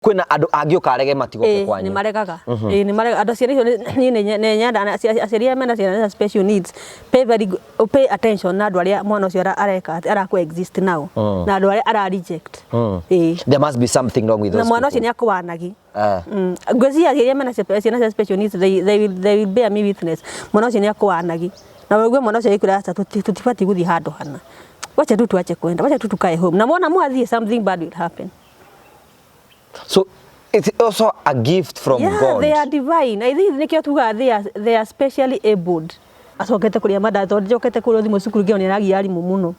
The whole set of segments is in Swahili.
kwina andu angi ukarege matigoke kwanyu ni maregaga ni marega andu ciana ni nyanda aciari mena ciana special needs pay attention na andu aria mwana ucio areka ara coexist now na andu aria ara reject there must be something wrong with those na mwana ucio ni akwanagi ngwezia aciari mena ciana special needs they will bear me witness mwana ucio ni akwanagi na wewe mwana ucio ikura asa tutibati guthi handu hana wacha tu tuache kwenda wacha tu tukae home na mwana mwathie something bad will happen. So it's also a gift from God. They are divine. I think nikio tuga they are specially abled. Asokete kuria madato njokete kuria thimu cukuru ngio ni ragi yari muno.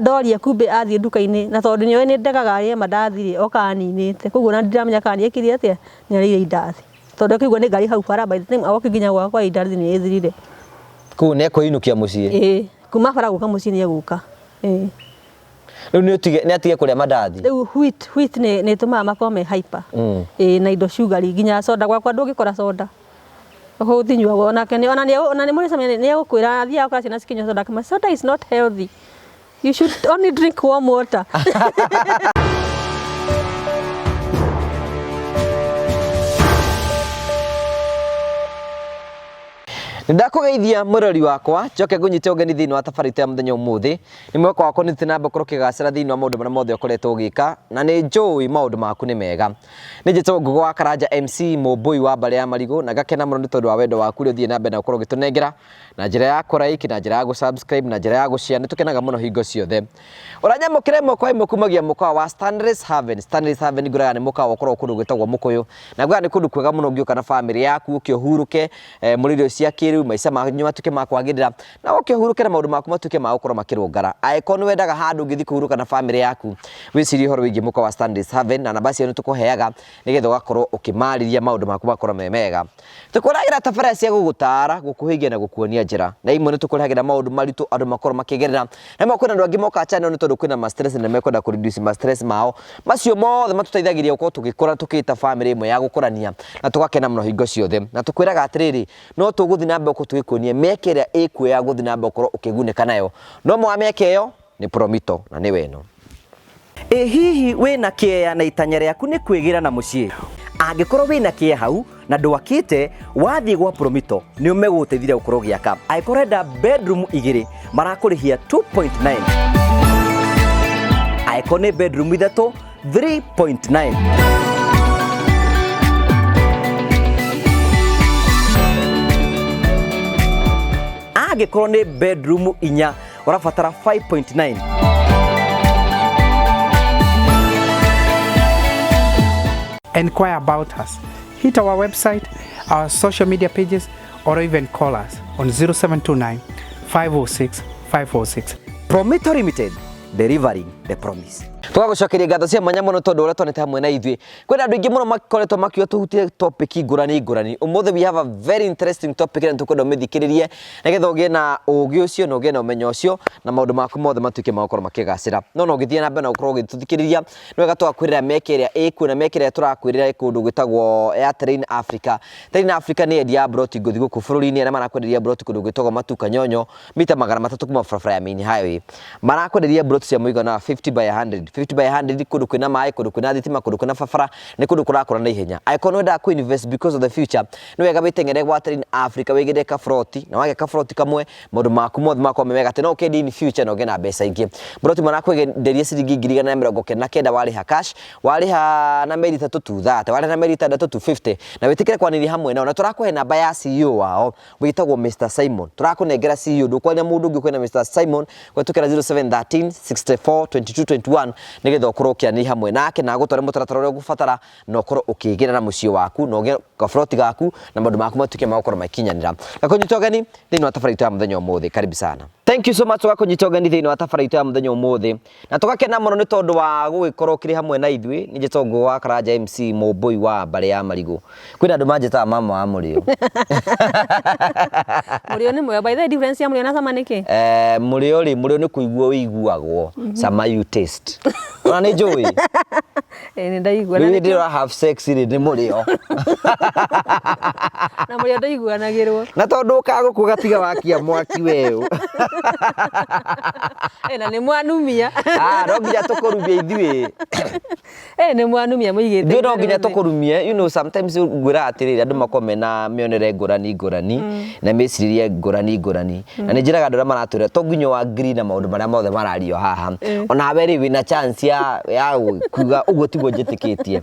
Dori akube athie duka-ini na tondu nyoe ni ndegaga ye madathire okaninite. Koguo na ndiramenya kana ikiri atia ni ari idathi. Tondu kigwa ni ngari hau bara by the time awoke ginya gwakwa idathi ni ethirire. Ku ne ko inukia mucii. Kuma bara guka mucii ni guka. Riu ni atige kuria madathi. Riu wheat ni tuma makome hyper. Na indo sugar ginya soda gwakwa ndungikora soda. Ho thinywa ona ni muri samia ni gukwira athia ukora ciana cikinywa soda kama soda is not healthy. You should only drink warm water. Ndakugeithia murori wakwa njoke ngunyite ugeni thiini wa tabarita ya muthenya umuthi ni mweka wakwa ni tinamba kurukigacira thiini wa maundu maria mothe ukoretwo ugika na ni njui maundu maku ni mega ni njito ngugu wa Karanja MC Mumbui wa Mbale ya Marigu na gakena muno ni tondu wa wendo waku ri thie na mbere na ukorwo gitunengera na njira ya like na njira ya subscribe na njira ya share nitukenaga muno hingo ciothe uranyamukire moko imwe kumagia moko wa Stanley's Haven guraga ni moko wa ukorwo kundu gwitagwo mukuyu na gwa ni kundu kwega muno ngiuka na family yaku ukiohuruke muririo cia riu maica manyu matuke makwagirira na ukihurukira maundu maku matuke ma ukorwo makirungara aiko ni wendaga handu ngithi kuhuruka na family yaku wicirie horo wingi muko wa Stanley's Haven na namba cio nitukuheaga nigetha ugakorwo ukimariria maundu maku makorwo memega tukuragira tabara cia gugutara gukuhigia na gukuonia njira na imwe nitukuragira maundu maritu andu makorwo makigerera na makwina andu angi moka channel ni tondu kwina stress na mekwenda ku reduce stress mao macio mothe matutaithagiria gukorwo tugikora tukita family imwe ya gukurania na tugakena muno hingo ciothe na tukwiraga atiriri no tuguthi na mboko twikonie meke ria ikuo ya guthi na mboko ukiguneka nayo no mwa meke yo ni Promito na ni weno hihi wina kieya na itanya riaku ni kwigira na mucii angikorwo wina kieya hau na ndwakite wathie gwa Promito ni umeguteithia gukorwo giaka aikorenda bedroom igiri marakurihia 2.9 aikone bedroom ithatu 3.9 agikorwo ni bedroom inya urabatara 5.9 Inquire about us. Hit our website, our social media pages, or even call us on 0729 506 506. Promito Limited, delivering the promise. Tugagucokeria ngatho cia mwanya muno tondu uria tonete hamwe na ithui kwina andu ingi muno makoretwo makiuga tuhutie topic ngurani umuthe we have a very interesting topic na tukwenda umithikiririe nigetha ugie na ugi ucio na ugie na umenyo ucio na maundu maku mothe matuike makorwo makigacira no githie na mbere na ukorwo ugituthikiriria no wega twakwirira meke ria iku na meke ria turakwirira ikundu gwitagwo ya Train Africa ni endia broti guthi guku bururi-ini aria marakwenderia broti kundu gwitagwo Matuka Nyonyo mita 300 kuma barabara ya Main Highway marakwenderia broti cia muigana 50 by 100 by 100 kundu kwina mai kundu kwina thitima kundu kwina babara ni kundu kurakura na ihenya aikonu wenda ku invest because of the future ni wega bitengere gwa Train Africa wigire ka froti na wage ka froti kamwe maundu maku mothe makwa mega tena ukedi in future no gena mbeca ingi broti marakwenderia ciringi 199 wariha cash wariha na meri 330 wariha na meri 350 na witikire kwaniri hamwe na turakuhe namba ya CEO wao witagwo Mr Simon turakunengera CEO ndukwanya mundu ungi kwina Mr Simon kwetukira 0713 64 22 21 nigetha ukorwo kiani hamwe nake na gutware mutaratara uria ugubatara no ukorwo ukigira na mucii waku no uge gafroti gaku na maundu maku matuke makorwo makinyanira na kunyita ugeni thiini wa tabarita ya muthenya umuthi karibu sana. Thank you so much wa kunyita ugeni thiini wa tabarita ya muthenya umuthi na tugakena muno ni tondu wa gugikorwo kiri hamwe na ithui ni njitongo wa Karanja MC Mumbui wa Mbale ya Marigu kwina andu manjita mama wa murio murio ni mwe by the difference ya murio na sama niki murio ni kuigua wiguagwo sama you taste ona ni njui ni ndaigua na ni have sex ni murio na murio ndaiguanagirwo na tondu ukaga kugatiga wakia mwaki wewe Na nĩ mwanumia. No nginya tũkũrumia ithuĩ. Nĩ mwanumia mũigĩte. Ndio no nginya tũkũrumie, you know, sometimes ngwĩra atĩrĩrĩ andũ makome na mĩonere ngũrani na mĩcirĩrie ngũrani. Na nĩ njĩraga andũ arĩa maratwĩra to nginya wa agree na maũndũ marĩa mothe marario haha. Ona we rĩ wĩna chance ya kuga ũguo tiguo njĩtĩkĩtie.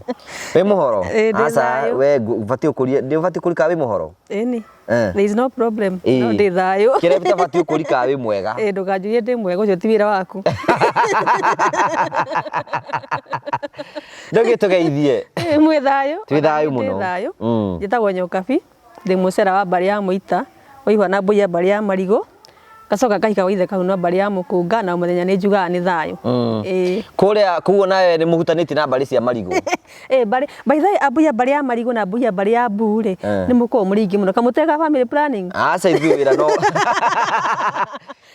Wĩ mũhoro? Aca we ũbatiĩ ũkũrie, ndĩ ũbatiĩ kũrika wĩ mũhoro? Ĩni. There is no problem. No ndĩ thayũ. Kĩrĩa ũtabatiĩ kũrika wĩ mwega. Ndũkanjurie ndĩ mwega, ũcio ti wĩra waku. Ndoge tũgeithie. Mwĩ thayũ. Twĩ thayũ mũno. Njĩtagwo Nyokabi, ndĩ mũcera wa mbarĩ ya Mũita, ũihwa na mbũia mbarĩ ya Marigũ. Gacoka kahika wa ithe kau no mbarĩ ya Mũkũnga na mũthenya nĩ njugaga nĩ thayũ. Kũrĩa kuo nawe nĩ mũhutanĩtie na mbarĩ cia Marigũ. By the way, abuya mbarĩ ya Marigũ na abuya mbarĩ ya Mbu rĩ nĩ mũkorwo mũringi mũno. Kamũtega family planning. Aca ithuĩ wĩra no.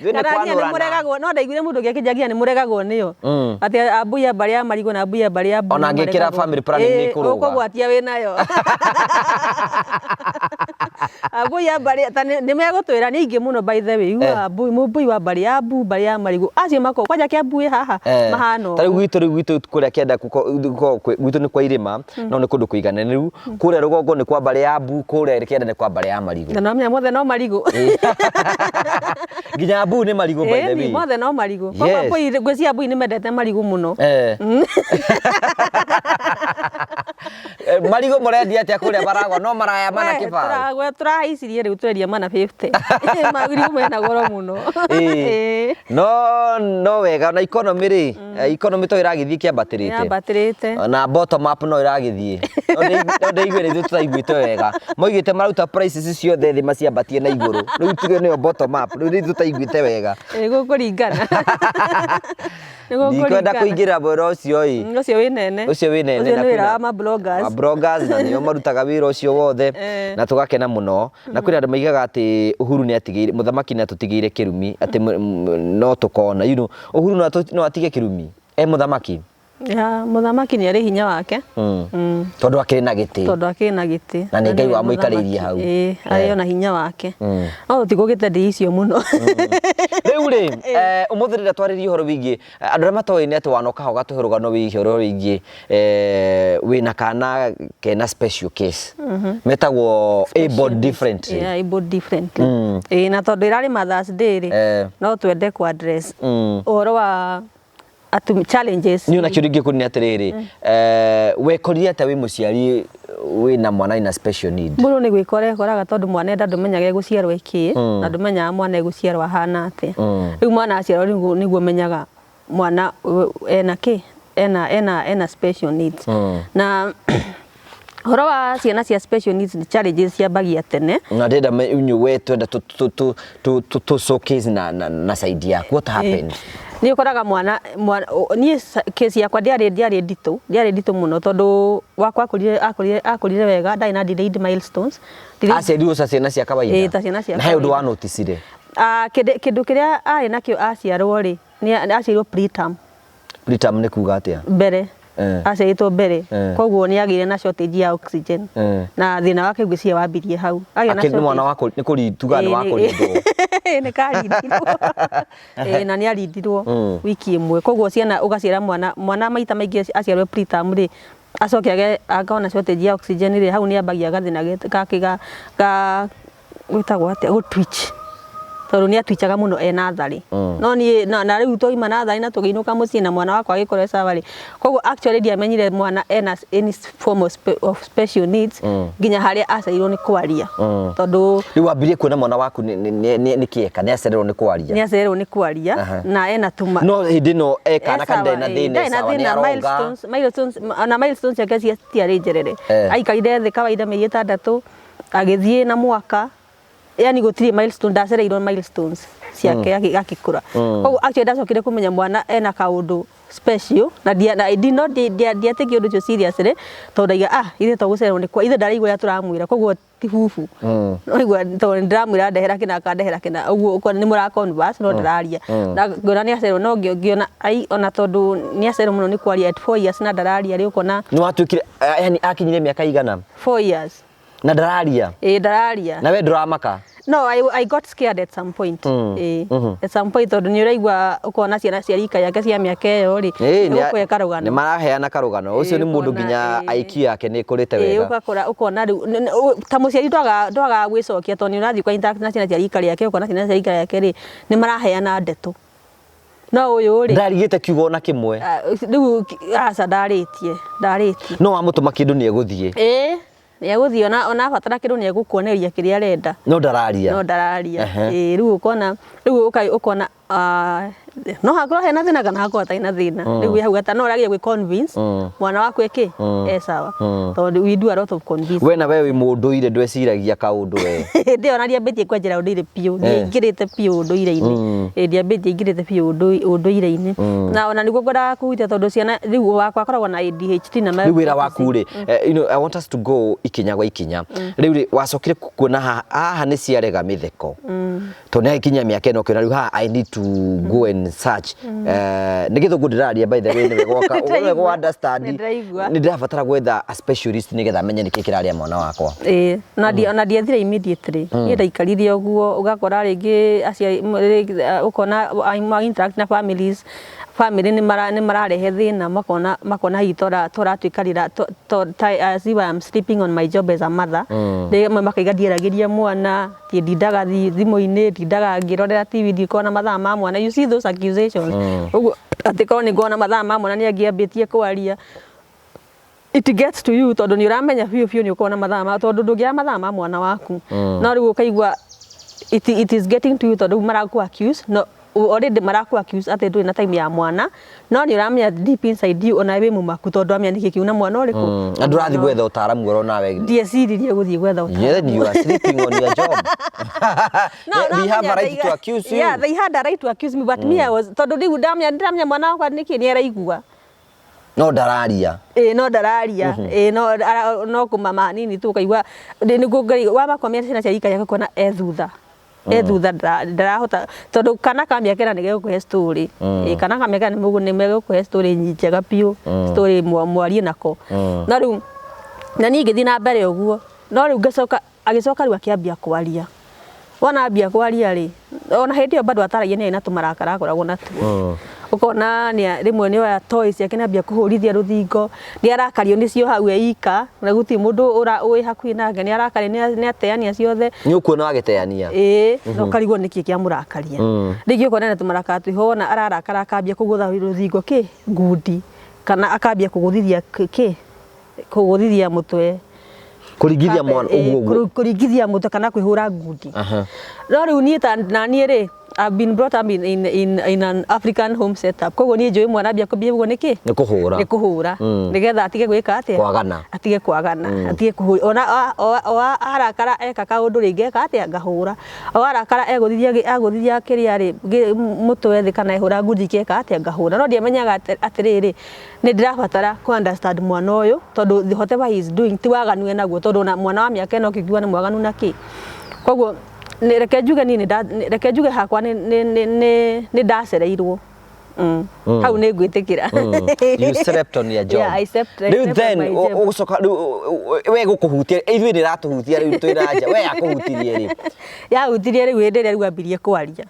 Nĩ mũregagwo, no ndaiguire mũndũ gĩkĩnjagia nĩ mũregagwo nĩyo. Atĩ abuya mbarĩ ya Marigũ na abuya mbarĩ ya Mbu. Ona ngĩkĩra family planning nĩ kũrũga. Ũkũgwatia wĩ nayo. Abuya mbarĩ nĩ megũtwĩra nĩ ingĩ mũno by the way. Mũmbui wa mbarĩ ya Mbu, mbarĩ ya Marigũ. Acio makoo kwanja kĩa Mbu haha mahana. Tarĩu gwitũ kũrĩa kĩenda gwitũ nĩ kwa irĩma no nĩ kũndũ kũigananĩru. Kũrĩa rũgongo nĩ kwa mbarĩ ya Mbu, kũrĩa kĩenda nĩ kwa mbarĩ ya Marigũ. Na nomenya mothe no Marigũ. Nginya Mbu nĩ Marigũ by the way. Mothe no Marigũ. Ngwĩciria Mbu nĩ mendete Marigũ mũno. Marigũ mũrendia atĩa kũrĩa Baragwa no maraya mana kĩbao. Tũrahaicirie rĩu twendia mana 50. Marigũ mena goro mũno. No wega na economy rĩ, economy to ĩragĩthiĩ kĩambatĩrĩte. Na bottom up no ĩragĩthiĩ. No ndaiguire ithuĩ tũraiguĩte wega. Moigĩte maruta prices ciothe thĩ maciambatie na igũrũ. Rĩu tuge nĩyo bottom up. Rĩu ithuĩ tũtaiguĩte wega. Gũkũringana. Ndikwenda kũingĩra wĩra ũcio ĩ. Ũcio wĩ nene. Ũcio wĩ nene na wĩra wa ma bloggers na nĩo marutaga wĩra ũcio wothe na tũgakena mũno. Na kwĩna andũ maigaga atĩ Uhuru nĩ atigĩire, mũthamaki nĩ atũtigĩire kĩrumi atĩ no tũkona, you know, Uhuru no atige kĩrumi mũthamaki. Mũthamaki nĩ arĩ hinya wake. Tondũ akĩrĩ na gĩtĩ. Na nĩ Ngai wamũikarĩirie hau. Arĩ ona hinya wake. No tũtigũgĩte ndĩ icio mũno. Rĩu rĩ, ũmũthĩ rĩrĩa twarĩrie ũhoro wĩgiĩ andũ arĩa matoĩ nĩ atĩ wanoka ho gatũhe rũgano wĩgiĩ ũhoro wĩgiĩ wĩna kana kena special case. Metagwo abled differently. Abled differently. Na tondũ ĩrarĩ Mother's Day rĩ, no twende ku address ũhoro wa challenges. Niĩ ona kĩũria ingĩkũria atĩrĩrĩ, wekorire atĩa wĩ mũciari wĩna mwana ina special need? Mũndũ nĩ gwĩkoraga tondũ mwana enda ndũmenyaga egũciarwo ekĩ na ndũmenyaga mwana egũciarwo ahana atĩa. Rĩu mwana aciarwo nĩguo menyaga mwana ena kĩ, ena special needs. Na horo wa ciana cia special needs ni challenges ciambagia tene. Na ndenda we twenda to showcase na side yaku, what happened? Ni ukoraga mwana ni case yakwa ndiarĩ nditũ mũno tondu wakwa akurire wega, ndai na delayed milestones. Aciarirwo ta ciana cia kawaida. Ta ciana cia kawaida. Na he ũndũ wa notice-ire? Kĩndũ kĩrĩa arĩ nakĩo aciarwo rĩ, ni aciarirwo preterm. Preterm nĩ kuga atĩa? Mbere. Aciaritwo mbere, koguo nĩ agĩire na shortage ya oxygen na thĩna wake gwĩciria wambirie hau. Akĩrĩ mwana wako nĩ kũrituga nĩ wakũrindwo. Nĩ karindirwo. Na nĩ arindirwo wiki ĩmwe. Koguo ciana ũgaciara mwana maita maingĩ aciarwo preterm rĩ, acoke akaona shortage ya oxygen rĩ, hau nĩ ambagia gathĩna gake gwĩtagwo atĩa, twitch. Tondũ nĩ atwichaga mũno natharĩ. No niĩ na rĩu twauma natharĩ na tũgĩinũka mũciĩ na mwana wakwa agĩkorwo sabarĩ. Koguo actually ndiamenyire mwana ena any form of special needs nginya harĩa aciarirwo nĩ kwaria. Tondũ rĩu wambirie kuona mwana waku nĩ kĩeka, nĩ acererwo nĩ kwaria. Nĩ acererwo nĩ kwaria na ena tuma. No hĩndĩ ĩno ekana kana na thĩna sawa nĩ aronga. Milestones ciake ciarĩ njerere. Aikarire thĩ kawaida mĩeri 6 agĩthiĩ na mwaka. Yani gũtirĩ milestone, ndacereirwo milestones ciake agĩkũra. Koguo actually ndacokire kũmenya mwana ena kaũndũ special na ndiatekire ũndũ ũcio seriously tondũ ndaiga ithe tũgũcererwo nĩ kwa ithe ndaraigua ũrĩa tũramwĩra, koguo ti hubu. No igua tondũ ndĩramwĩra ndehera kĩna akandehera kĩna, ũguo nĩ mũra converse no ndararia. Na ngona nĩ acererwo no ngĩona ona tondũ nĩ acererwo mũno nĩ kwaria at 4 years na ndararia rĩ ũkona. Nĩ watuĩkire yani akinyire mĩaka igana? 4 years. Na ndararia? Ndararia. Na we ndũramaka? No, I got scared at some point. At some point tondu ni uraigua ukona ciana cia rika yake cia miaka iyo ri ukwe karugano ni maraheana karugano ucio ni mundu nginya IQ yake ni kurite wega ukona riu ta muciari ndwaga gwicokia tondu ni urathi kwa interact na ciana cia rika yake ukona ciana cia rika yake ri ni maraheana ndeto no uyu ri ndarigite kiugo na kimwe riu aca ndaritie no amutuma kindu ni eguthie ni eguthie ona fatara kindu ni egukuoneria kiria arenda no ndararia riu ukona no hakorwo hena thina kana hakorwo hatarĩ thina riu hau gata no ũrageria gwĩ convince mwana waku eki sawa tondu we do a lot of convince we na we mũndũire ndweciragia kaũndũ we ndĩonaria mbĩtie kwanjĩra ũndũire piũ ingĩrĩte piũ ũndũire-inĩ ndiambĩtie ingĩrĩte piũ ũndũire-inĩ na ona nĩguo ngwendaga kũhutia tondu ciana riu wakwa akoragwo na ADHD na riu wĩra waku rĩ I want us to go ikinya gwa ikinya riu rĩ wacokire kuona haha nĩ ciarega mĩtheko tondu nĩ ikinya mĩaka ĩno ũkĩona riu haha I need to go and search nĩ gĩthũngũ ndĩraria by the way nĩ wega understand nĩ ndĩrabatara gwetha a specialist nĩgetha menye nĩkĩ kĩrarĩa mwana wakwa na ndiethire immediately niĩ ndaikarire ũguo ũgakora rĩngĩ aciari ũkona interact na family nĩ mararehe thĩna makona hihi tũratuĩkarĩra as if I am sleeping on my job as a mother makaiga ndieragĩria mwana ndindaga thimũ-inĩ ndindaga ngĩrorera TV ndikona mathaa ma mwana you see those accusations ũguo atĩ korwo nĩ ngona mathaa ma mwana nĩ angĩambĩtie kwaria it gets to you tondu ni uramenya biu ni ukona mathaa tondu ndungia mathaa ma mwana waku no riu ukaigua it is getting to you tondu maraku accuse no already maraku accuse ati ndui na time ya mwana no ni uramenya deep inside you ona we mumaku tondu amenya niki kiuna mwana uriku andu rathi gwetha utaramu oro nawe ndieciririe guthie gwetha utaramu yeah you are sleeping on your job we have a right to accuse you yeah they had a right to accuse me but me I was tondu riu ndamenya mwana wakwa niki ni araigua no ndararia no ndararia no kumama nini tu kaigua niguo wa makomia ciana cia rika yake kuona thutha ndarahota tondu kana kamĩaka nĩ gĩgũkũhe story kana kamĩaka nĩ megũkũhe story njega piũ story mwarie nako no rĩu na niĩ ngĩthiĩ na mbere ũguo no rĩu agĩcoka rĩu akĩambia kwaria wona ambia kwaria rĩ ona hĩndĩ ĩyo bado ataragia nĩ na tũmarakara akoragwo natuo ukona rimwe ni oya toys yake nambia kuhurithia ruthingo ni arakario nicio hau eika na guti mundu ui hakuhi nake ni arakario ni ateania ciothe ni ukuona agiteania no karigwo niki kia murakaria rigi ukona na tumaraka twihona ararakara akambia kugutha ruthingo ki ngundi kana akambia kugudithia mutwe kurigithia mwana uguo kurigithia mutwe kana kwihura ngundi no riu ni ta na ni ri I've been brought up in an African home setup koguo ni njui mwana ambia kubia uguo niki ni kuhura nigetha atige gwika atia atige kwagana atige kuhura ona arakara eka kaundu ringi eka atia ngahura arakara agũthithia kiria ri mutwe thi kana ihura ngundi keka atia ngahura no ndiamenyaga atiriri ni ndirabatara ku understand mwana uyu tondu whatever he is doing ti waganu enaguo tondu mwana wa miaka ino kigua ni mwaganu naki koguo reke njuge hakwa ni ndacereirwo hau ni ngwitikira you slept on your job yeah I slept then ugucoka we gukuhutia ithui ni ratuhutia riu twiraja we akuhutirie ri yahutirie riu hĩndĩ ĩrĩa riu ambirie kwaria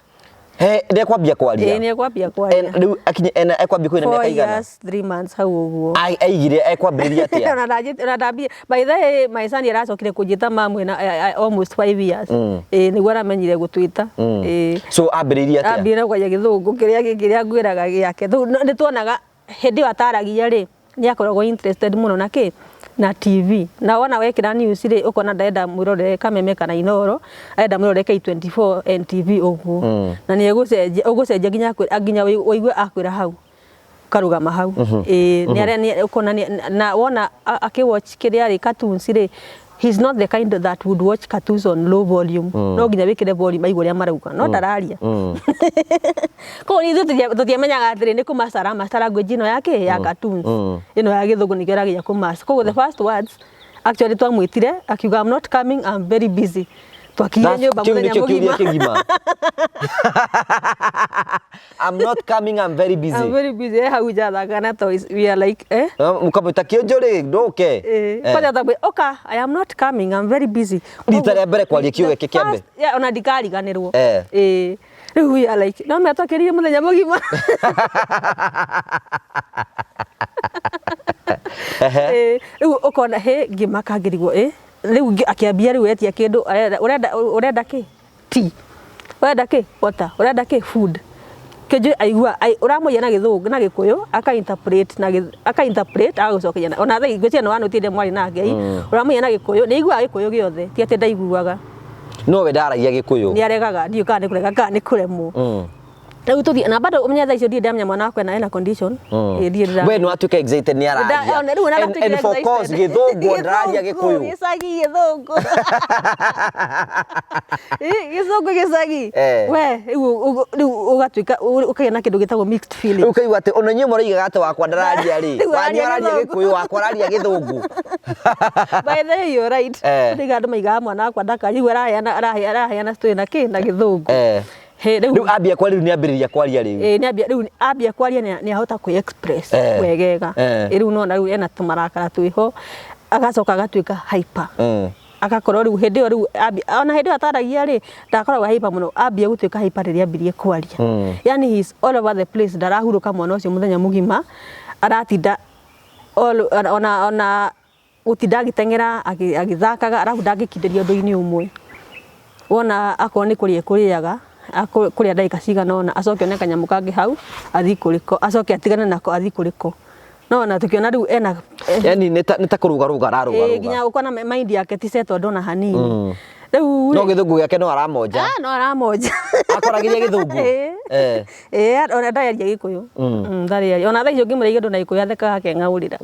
nde kwambia kwaria ni kwambia kwaria riu akinye ekwambia kwina miaka igana 3 months hau uguo aigire ekwambĩrĩria atia na ndambia by the way my son aracokire kunjita mamu na almost 5 years niguo aramenyire gutwita so ambĩrĩria atia ambire kwaria gĩthũngũ kĩrĩa ngwĩraga gĩake nĩ tuonaga hĩndĩ ĩyo ataragia rĩ ni akoragwo interested muno na na TV na wona wekira news ri ukona ndaenda mwirorere Kameme kana Inoro aenda mwirorere K24 NTV uguo na ni ugucenjia nginya waigue akwira hau karugama hau ni aria ukona na wona akiwatch kiria ri cartoons ri he's not the kind that would watch cartoons on low volume no nginya wikire volume aigua ria marauga no ndararia ko ni tutiamenyaga atiri ni kumasara language ino yake ya cartoons ino ya githungu ni kiragia kumas ko the first words actually twamwitire akiuga I'm not coming I'm very busy twakire nyumba muthenya mugima I'm not coming, I'm very busy. I'm very busy. Hau jathaga na toys. We are like, Mukamwita kionjori ndoke. Kwa tabwe, oka, I am not coming, I'm very busy. Rita rĩa mbere kwaria kiugo gĩkĩ kĩambe. Yeah, ona ndikariganĩrwo. Rĩu we are like, no metwakirie muthenya mugima. Rĩu ukona ngimaka ngirigwo rĩu akiambia rĩu etia kĩndũ urenda kĩ tea, urenda kĩ water, urenda kĩ food. Keje aigua uramoya na githungu na gikuyu aka interpret agacokeria ona tha igwe ciana wanu tinde mwari na Ngai uramoya na gikuyu ni igua gikuyu giothe ti ate ndaiguaga no we ndaragia gikuyu ni aregaga ndio kana kurega kana kuremwo rĩu tuthi na bado umenya tha icio ndie ndamenya mwana wakwa ena condition ndie ndira we no atuke excited ni aragia and for cause githungu ndaragia gikuyu gisagi githungu gisagi we ugatuika ukagena kindu gitagwo mixed feelings ukaigua ati ona nyumo raigaga ati wakwa ndaragia ri wani aragia gikuyu wakwa aragia githungu by the way you're right ndiga andu maigaga mwana wakwa ndakari araheana story na ki na githungu riu ambia kwaria ni ambiriria kwaria riu riu ambia kwaria ni ahota ku express wegega riu no na riu ena tumarakara twiho agacoka agatuika hyper agakorwo riu hindi yo riu ona hindi ataragia ri ndakoragwo hyper muno ambia gutuika hyper riria ambirie kwaria yani he is all over the place ndarahuruka mwana ucio muthenya mugima aratinda ona gutinda agitengera agithakaga arahu ndagikinderia undu-ini umwe wona akoni ni kuriaga kuria ndagika cigana ona acoke one kanyamu kangi hau athi kuriko acoke atigane nako athi kuriko no na tukiona riu ena yani nita kuruga araruga ginya ukona mind yake ti settled ndona hanini riu no githungu yake no aramonja no aramonja akoragiria githungu ona ndayaria gikuyu ndayaria ona tha icio ngimurigia ndu na gikuyu athekaga kengaurira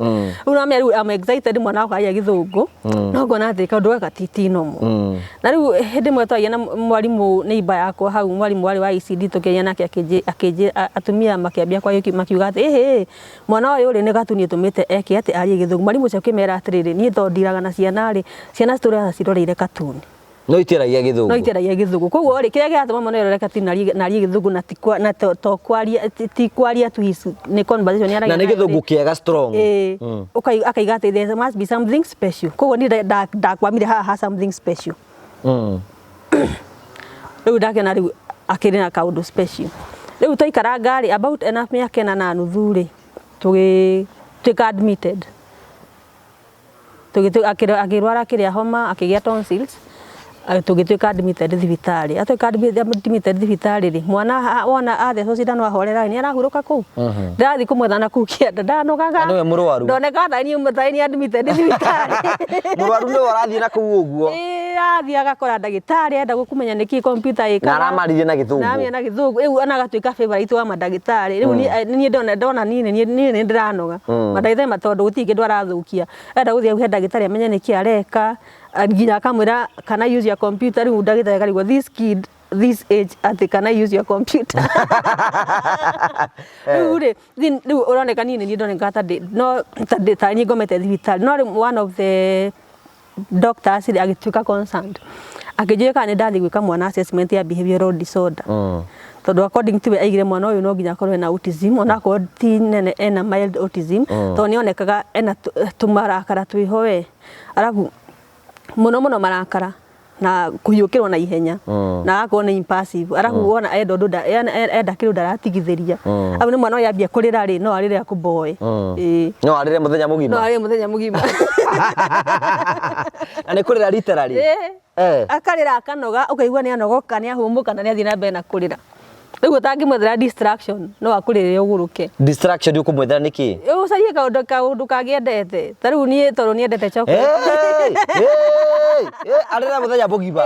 riu na riu am excited mwana wakwa aria githungu no ngona ati kaundu gaka titinomo na riu hindi mwe twagia na mwarimu neighbor yakwa hau mwarimu wari wa ECD tukiania nake akinje atumia makiambia kwa yuki makiuga ati mwana uyu ri ni gatunie tumite eke ati arie githungu mwarimu ucio kimera atiriri ni thondiraga na ciana ri ciana citura ciroreire katuni no itiragia githungu koguo ri kiria giatuma mwana uyu reka tinarie githungu na to kwaria ti kwaria tu ni conversation yaragia na ni githungu kiega strong akaiga ati there must be something special koguo ni ndakwamire haha something special riu ndakena riu akiri na kaundu special riu toikara ngari about enough miaka ena na nuthu ri tuka admitted akirwara kiria homa akigia tonsils tugituika admitted thibitari atuika admitted thibitari ri mwana wona atheco cindano ahorera ni arahuruka ku ndathi kumwethana ku kienda ndanogaga no we murwaru ndoneka thani umethani admitted thibitari murwaru ni warathi na ku uguo athi agakora ndagitari enda gukumenya niki computer ika na aramaririe na githungu na githungu riu ona gatuika favorite wa mandagitari riu ni ndona ni ndiranoga mandagitari matondu gutingi ndu arathukia enda guthia he ndagitari amenye niki areka nginya akamwira kana use your computer riu ndagitari karigwo this kid this age ati kana use your computer riu uroneka ni ndoneka ta ni ngomete thibitari no one of the doctors agituika concerned akijua kana ndathi gwika mwana assessment ya behavioral disorder tondu according to aigire mwana uyu no nginya akorwo na autism ona ko ti nene ena mild autism to ni onekaga ena tumarakara twiho we arabu muno marakara na kuhiukirwo na ihenya na akona impassive arabu wona endo nda enda kiru ndaratigithiria abu ni mwana yambia kurira ri no arire akuboe no arire muthenya mugima ani kurira literally akarira akanoga ukaigua ni anogoka ni ahumuka na ni athina mbere na kurira riu utangimwethera distraction no akurire uguruke distraction ukumwethera niki ucarie kaundu kagiendete ta riu ni toru ni endete chocolate arira muthenya mugima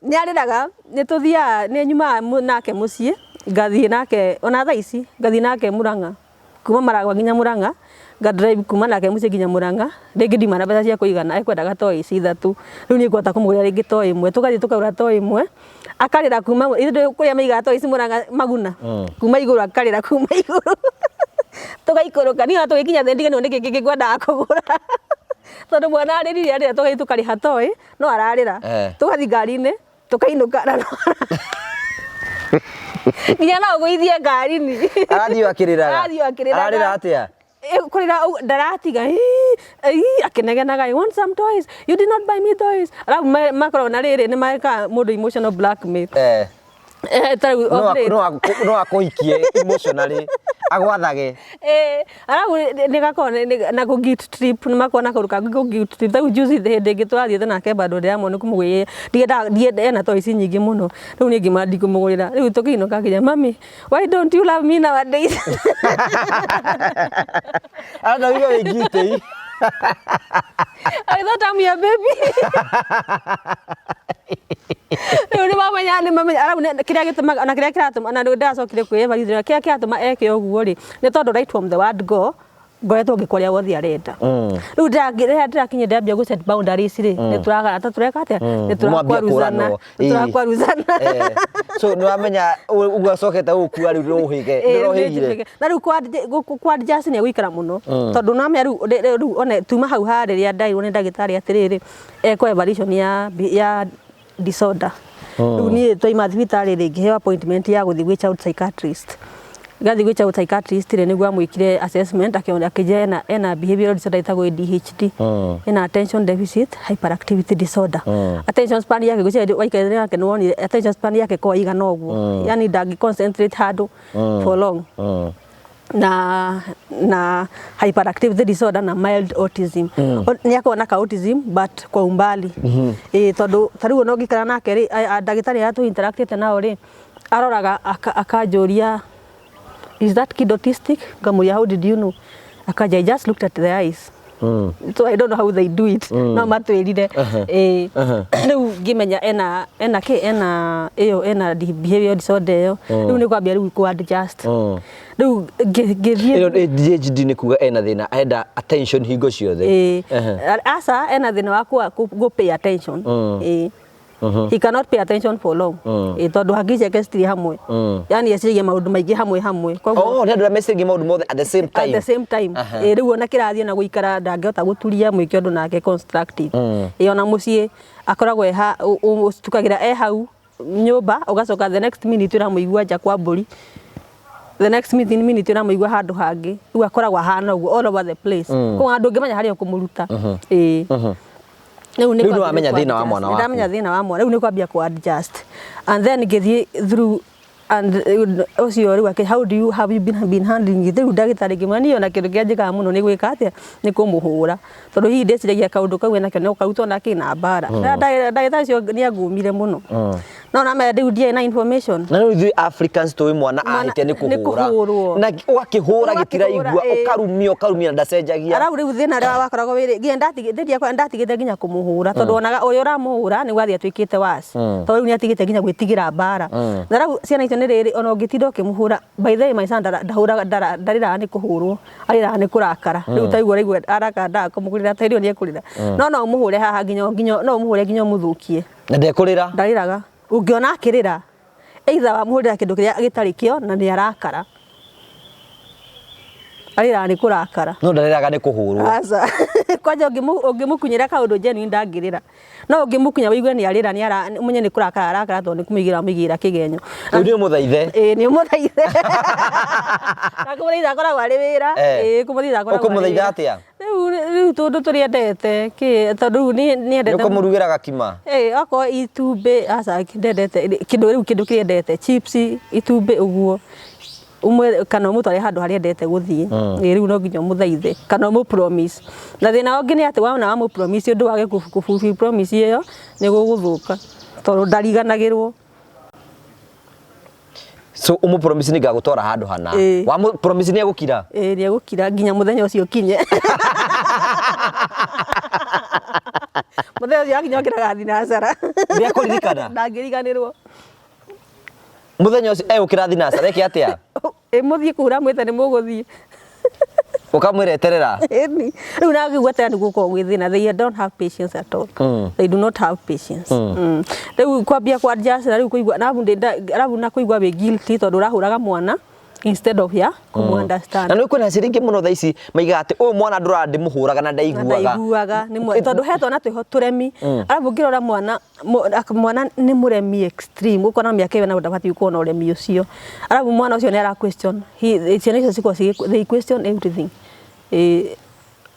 ni ariraga ni tuthia ni nyuma nake mucii ngathie nake ona tha ici ngathie nake Murang'a kuma Maragwa nginya Murang'a ga drive kuma nake mucii nginya Murang'a ringi ndima na mbeca cia kuigana ekwendaga toi ici ithatu riu ni ngwata kumugura ringi toi imwe tugathie tukaura toi imwe akarira kuma ithu kuria maiga toi ici Murang'a maguna kuma iguru akarira kuma iguru tugaikuruka ni tugikinya thendi ni kiki ngwenda kugura tondu mwana arĩrire arĩra tũgai tũkarĩha toĩ no ararĩra tũgathi ngari-inĩ tũkainũka na nginya no ũgũithie ngari-inĩ arathiĩ akĩrĩraga ararĩra atĩa kurira ndaratiga akenegenaga I want some toys, you did not buy me toys. Arabu makorwo na rĩrĩ nĩ maeka mũndũ emotional blackmail no akũhikie emotionally agwathage arabu nĩgakorwo na kũ guilt trip nĩ makona kũruka kũ guilt trip tau juice hĩndĩ ĩngĩ twathiĩte nake bado ndĩramwo nĩ kũmũgũrĩra ndienda ena toys nyingĩ mũno rĩu nĩ ngĩma ndikũmũgũrĩra rĩu tũkĩinũka nginya mami why don't you love me nowadays ana wiga wĩngite I thought I'm your baby. Nĩ mamenya arabu kĩrĩa gĩtũmaga na kĩrĩa kĩratũma na ndacokire kwĩyebarithĩra kĩrĩa kĩratũma eke ũguo rĩ nĩ tondũ right from the word go ngoretwo ngĩkũrĩa wothe arenda rĩu ndĩrakinya ndambia gũ set boundaries rĩ nĩ tureka atĩa nĩ turakwaruzana so nĩ wamenya ũguo acokete gũkua rĩu nĩrohĩire na rĩu kwa adjust nĩ egũikara mũno tondũ nĩ wamenya rĩu one tuma hau harĩrĩa ndairwo nĩ ndagĩtarĩ atĩrĩrĩ eko evaluation ya disorder rĩu niĩ twaima thibitarĩ rĩ ngĩheo appointment ya gũthiĩ gwĩ child psychiatrist gathi gwĩ child psychiatrist rĩ nĩguo amwĩkire assessment akĩnjĩra ena behavioral disorder ĩtagwo ADHD ena attention deficit hyperactivity disorder attention span yake gũcia waikaire yake nĩ wonire attention span yake kwa igana ũguo yani ndangĩ concentrate handũ for long na hyperactivity disorder na mild autism nĩ akona ka autism but kwa umbali tondũ tarĩu no ngĩkara nake rĩ ndagĩtarĩ ya tũ interactete nao rĩ aroraga akanjũria is that kid autistic ngamuria how did you know akaja I just looked at the eyes so I don't know how they do it no matwĩrire rĩu ngĩmenya ena behavior disorder ĩyo rĩu nĩ kwambia rĩu ku adjust rĩu ngĩthiĩ ADHD nĩ kuga ena thĩna enda attention hingo ciothe asa ena thĩna wa go pay attention he cannot pay attention for long tondũ hakiri ciake citirĩ hamwe yani ecirie maũndũ maingĩ hamwe koguo nĩ andũ mecirie maũndũ mothe at the same time rĩu ona kĩrathiĩ na gũikara ndangĩhota gũturia mwĩke ũndũ nake constructive ona mũciĩ akoragwo tukagĩra hau nyũmba ũgacoka the next minute ũramũigua nja kwa mbũri the next minute ũramũigua handũ hangĩ rĩu akoragwo ahana ũguo all over the place koguo andũ ũngĩmenya harĩa ũkũmũruta rĩu nĩ wamenya thĩna wa mwana waku ndamenya thĩna wa mwana rĩu nĩ kwambia ku adjust and then ngĩthiĩ through and ũcio rĩu how do you have you been handling it rĩu ndagĩtarĩ ngĩmwĩra niĩ ona kĩndũ kĩrĩa njĩkaga mũno nĩ gwĩka atĩa nĩ kũmũhũra tondũ hihi ndĩciragia kaũndũ kau enakĩo no karutwo nake na mbara ndagĩtarĩ ũcio nĩ angũmire mũno no na mẹ rĩu ndiĩ na information na rĩu ithuĩ Africans tũĩ mwana ahĩtia nĩ kũhũra na ũgakĩhũra gĩtiraigua ũkarumia ndacenjagia arabu rĩu thĩna rĩa wakoragwo wĩrĩ nginya ndatigĩte nginya kũmũhũra tondũ onaga ũyũ ũramũhũra nĩ gwathi atuĩkĩte wasi tondũ rĩu nĩ atigĩte nginya gwĩtigĩra mbara na rĩu ciana icio nĩ rĩrĩ ona ũngĩtinda ũkĩmũhũra by the way my son ndarĩraga nĩ kũhũrwo arĩraga nĩ kũrakara rĩu taigua rĩu arakanda kũmũgũrĩra tairio nĩ ekũrĩra no ũmũhũre haha nginya no ũmũhũre nginya ũmũthũkie na ndekũrĩra ndarĩraga ũngĩona akĩrĩra either wamũhũrĩra kĩndũ kĩrĩa gĩtarĩ kĩo na nĩ arakara arĩraga nĩ kũrakara no ndarĩraga nĩ kũhũrwo aca kwanja ũngĩmũkunyĩra kaũndũ genuine ndangĩrĩra no ũngĩmũkunya wĩigue nĩ arĩra nĩ ũmenye nĩ kũrakara arakara tondũ nĩ kũmũigĩra kĩgenyo rĩu nĩ ũmũthaithe nĩ ũmũthaithe na kũmũthaitha akoragwo arĩ wĩra kũmũthaitha akoragwo ũkũmũthaitha atĩa rĩu tũndũ tũrĩendete tondũ rĩu nĩ endete ũkũmũrugĩra gakima okorwo itumbĩ aca ndendete kĩndũ kĩrĩa endete chips itumbĩ ũguo umwe kana ũmũtware handũ harĩa endete gũthiĩ rĩu no nginya ũmũthaithe kana ũmũ promise na thĩna ũngĩ nĩ atĩ wona wamũ promise ũndũ wage kũbulfill promise ĩyo nĩ gũgũthũka tondũ ndariganagĩrwo so ũmũ promise nĩ ngagũtwara handũ hana wamũ promise nĩ egũkira nĩ egũkira nginya mũthenya ũcio ũkinye mũthenya ũcio akinya okĩra thinacara ndekũririkana ndangĩriganĩrwo mũthenya ũcio egũkĩra thinacara eke atĩa mũthiĩ kũra mwĩte nĩ mũgũthiĩ ũkamwĩreterera rĩu nagĩigua ta nĩ gũkorwo gwĩ thĩna they don't have patience at all they do not have patience rĩu kwambia kwa adjust na rĩu kũigua arabu na kũigua wĩ guilty tondũ ũrahũraga mwana instead of ya kumunderstand. Na nä kwä na ciringi må no tha ici maiga atä å mwana ndå randä må hå raga na ndaiguaga tondå hetwo na twä ho tå remi arabu ngä rora mwana nä må remi extreme gå kona mä aka ä na ndabatiä kuona å remi å cio arabu mwana å cio nä ara question ciana icio cikorwo they question everything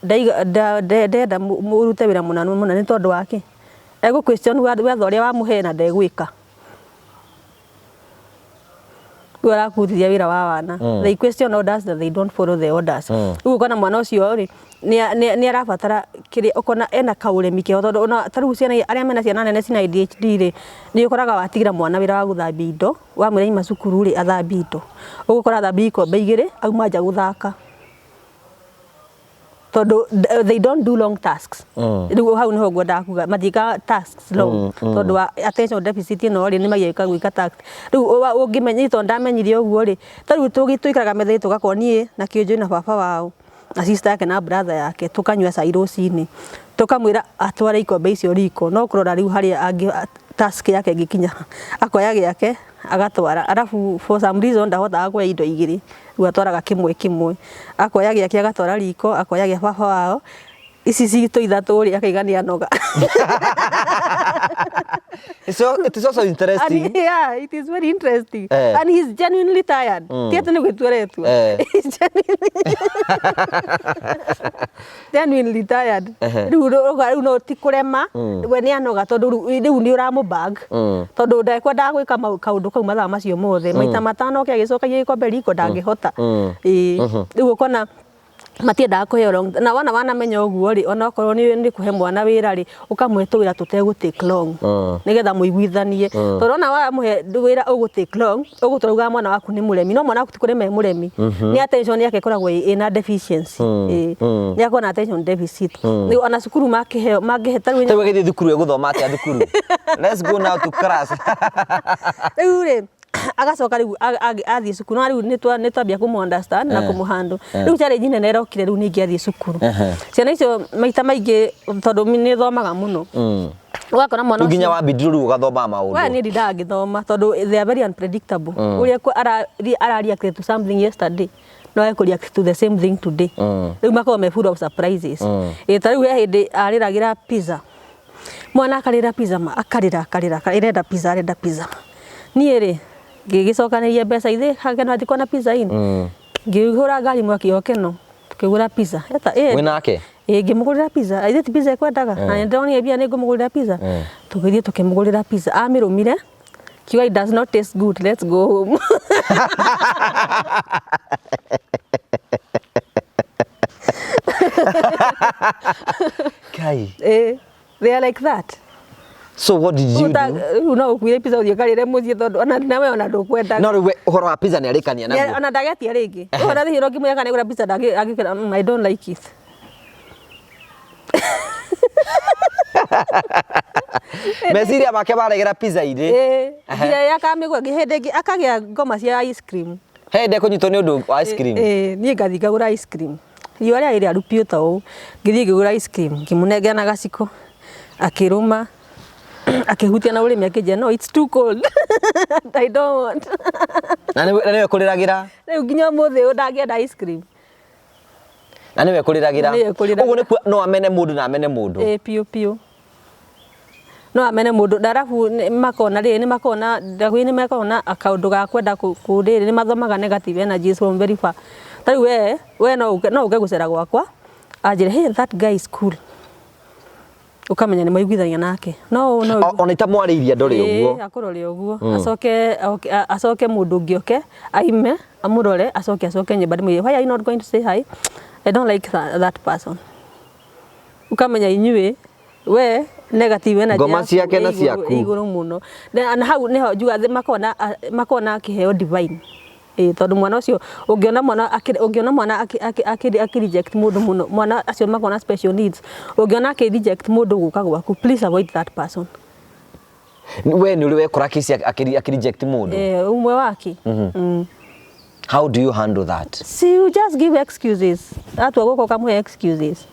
ndenda må rute wä ra må nanu nä tondå wake egå question watho å rä a wamå he na ndegwä ka rä arakutithia wä ra wa wana they question orders that they don't follow the orders rä u kona mwana å cio rä nä arabatara kä rä okona ena kaå remi kä tondå ta rä u ciana arä a mena ciana nene cina ADHD rä nä å koraga watigä mwana wä ra wa gå thambia indo wamwä ra ima cukuru rä athambia indo å gå kora thambia ikombe igä rä auma nja gå thaka tondå they don't do long tasks rä u hau nä ho ngwendaga kuga matika tasks long tondå wa attention deficit ä no rä nä magä gwä ka task rä u å ngä menya tondå ndamenyire å guo rä ta rä u tå ikaraga metha tå gakorwo niä na kä njå na baba wao na sister yake na brother yake tå kanyua cai rå cinä tå kamwä ra atware ikombe icio riko no kå rora rä u harä a task yake ngä kinya akoya gä ake agatwara arabu for some reason ndahotaga kuoya indo igä rä rä u atwaraga kä mwe akoya gä ake agatwara riko akoya gä baba wao ici citå ithatå rä akaigania noga it is also interesting and, yeah, it is very interesting and he's genuinely tired tiete nä gwä tua retwa genuinely tired rä u no ti kå rema we nä anoga tondå rä u nä å ramå bag tondå ndekwendaga gwä ka kaå ndå kau mathaa macio mothe maita matano kä agä cokagia gä kombe riko ndangä hota rä u å kona matiendaga kå heo na wana wanamenya å guo rä onakorwo nä kå he mwana wä ra rä å kamwetå wä ra tå tegå take long nä getha må iguithanie tondå ona wamå he wä ra å gå take long å gå tårauga mwana waku nä må remi no mwana waku ti kå rä me må remi nä attention yake ĩkoragwo ĩna deficiency nä akorwo na attention deficit ona cukuru mangä he tarä u gä thiä thukuru egå thoma atä a thukuru let's go now to class rä u rä agacoka rä u athiä cukuru no rä u nä twambia kå må understand na kå må handå rä u challenge nene ĩrokire rä u nä ingä athiä cukuru ciana icio maita maingä tondå nä thomaga må no ũgakora mwana ũcio nginya wambindire rĩu ũgathoma maũndũ we nĩ ndindaga ngĩthoma tondũ they are very unpredictable ũrĩa arareact to something yesterday no ekũreact to the same thing today rĩu makoragwo me full of surprises ta rĩu he hĩndĩ arĩragĩra pizza mwana akarĩra pizza akarĩra arenda pizza niĩ rĩ ngĩgĩcokanĩria mbeca ithĩ hake no atikuona pizza in ngĩhũra ngari mwaki okeno tukĩgũra pizza wĩ nake ngĩmũgũrĩra pizza ithĩ ti pizza ekwendaga na ndĩronire mbia nĩ ngũmũgũrĩra pizza tũgĩthiĩ tũkĩmũgũrĩra pizza amĩrũmire kiuga it does not taste good, let's go home. Kai. They are like that. So what did you do? No, kuire pizza uthie karire muthie tondu ona nawe ona ndukwenda. No riwe uhoro wa pizza ni arikania naguo. Ona ndagetia ringi. Ona thiĩ ro ngĩmwĩra kana ngũra pizza agĩkĩra I don't like it. Meciria make baregera pizza ire. Ngira yakamĩgwa hĩndĩ akagĩa ngoma cia ice cream. Hĩndĩ kũnyitwo nĩ ũndũ wa ice cream. Niĩ ngathi ngagũra ice cream. Riũa rĩarĩ rĩaru biũ ta ũũ. Ngĩthiĩ ngĩgũra ice cream, ngĩmũnengera na gaciko. Akĩrũma. Akihutia na ũrĩmi akĩnjĩra no it's too cold. I don't want. Na nĩwe kũrĩragĩra. Rĩu nginya ũmũthĩ ũyũ ndangĩenda ice cream. Na nĩwe kũrĩragĩra. Ũguo nĩ no amene mũndũ na amene mũndũ. Piũ. No amene mũndũ ndarabu makona rĩrĩ nĩ makona ndagũi nĩ makona akaũndũ ga kwenda kũrĩrĩ nĩ mathomaga negative energies from very far. Tarĩu we no ũke gũcera gwakwa anjĩre hey that guy is cool. Ukamenya nĩ maiguithania nake no ona itamwarĩirie ndore ũguo akũrore ũguo acoke mũndũ ũngĩ oke aime amũrore acoke nyũmba ndĩmwĩre why are you not going to say hi? I don't like that person. Ukamenya inyuĩ we negative energy ngoma ciake na ciaku igũrũ mũno na hau nĩho njuga makona akĩheo divine tondũ mwana ũcio ũngĩona mwana akĩ-reject mũndũ mũno mwana acio makona special needs ũngĩona akĩ-reject mũndũ gũka gwaku please avoid that person. We nĩ ũrĩ wekora akĩ-reject mũndũ ũmwe wake. How do you handle that? See, you just give excuses. Atua gũka ũkamũhe excuses.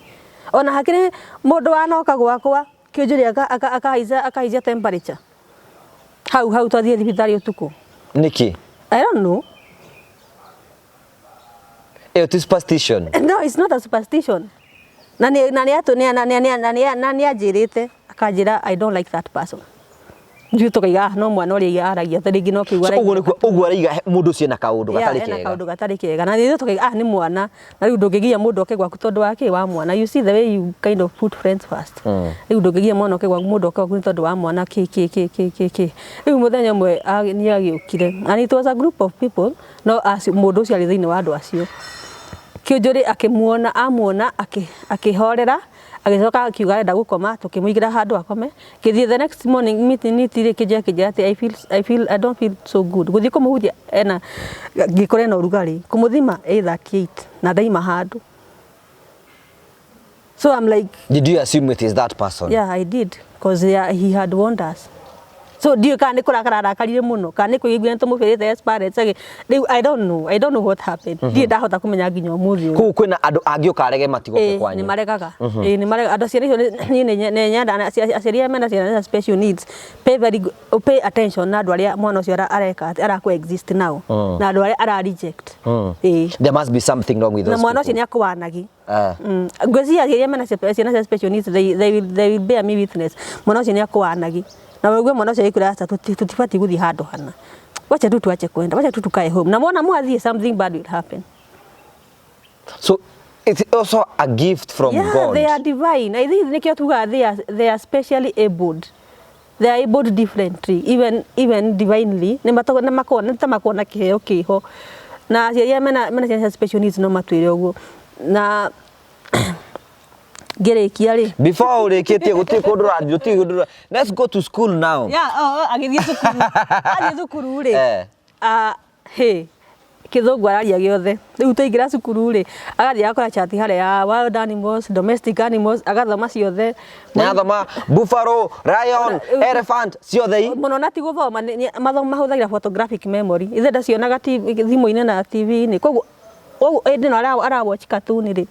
Ona hakĩrĩ mũndũ wanoka gwakwa kĩũnjũria akahaizia temperature hau twathiĩ thibitarĩ ũtukũ. Nĩkĩ? I don't know. Eyo ti superstition. No, it's not a superstition. Nani ajirite akajira I don't like that person. Ndio tukaiga no mwana uri aragia tarigi no kigwa uguo ariga mundu ucio na kaundu gatari kega. Na kaundu gatari kega. Na ndio tukaiga ni mwana na riu ndungigia mundu oke gwaku tondu wake wa mwana. You see the way you kind of put friends first. Riu ndungigia mwana oke gwaku mundu oke gwaku tondu wa mwana riu muthenya mwe ni agiukire. And it was a group of people no as mundu ucio ari thiini wa andu acio. Kionjuri akimuona amuona akihorera agicoka akiuga enda gukoma tukimuigira handu akome kithie the next morning meeting nitire kija ati I don't feel so good guthie kumuhutia ena ngikore na urugari kumuthima either 8 na daima handu. So I'm like, did you assume it is that person? Yeah, I did, because he had warned us. So dio kana kurakara karire muno kana kuigwa nto mufirite experience age I don't know what happened. Dio ndahota kumenya nginya umuthi ku kwina andu angioka arege matigoke kwanyu. Ni maregaga ni marega andu ciana ni nyenda aciria mena ciana special needs pay attention na andu aria mwana ucio areka ara coexist now na andu aria ara reject. There must be something wrong with those. Na mwana ucio ni akuwanagi ngwezi aciria mena ciana special needs they will bear me witness. Mwana ucio ni akuwanagi na wewe mwana ucio ikura hata tutipati guthi handu hana. Wacha tu tuache kwenda, wacha tu tukae home. Na mwana mwathie something bad will happen. So it's also a gift from God. Yeah, they are divine. I think nikio tuga they are specially abled. They are abled differently, even divinely. Ne makona kiheo kiho. Na ya mena special needs no matwire uguo. Na before ureketie guti kundu radio ti kundu. Let's go to school now. Yeah, agithie cukuru ri hey kithungu araria giothe riu tuingira cukuru ri agathia akora chati hare ya wild animals, domestic animals, agathoma ciothe nathoma buffalo, lion, elephant ciothe muno na ti guthoma mathoma mahuthagira photographic memory ithe ndacionaga thimu-ini na TV-ini koguo no ara watch cartoon ri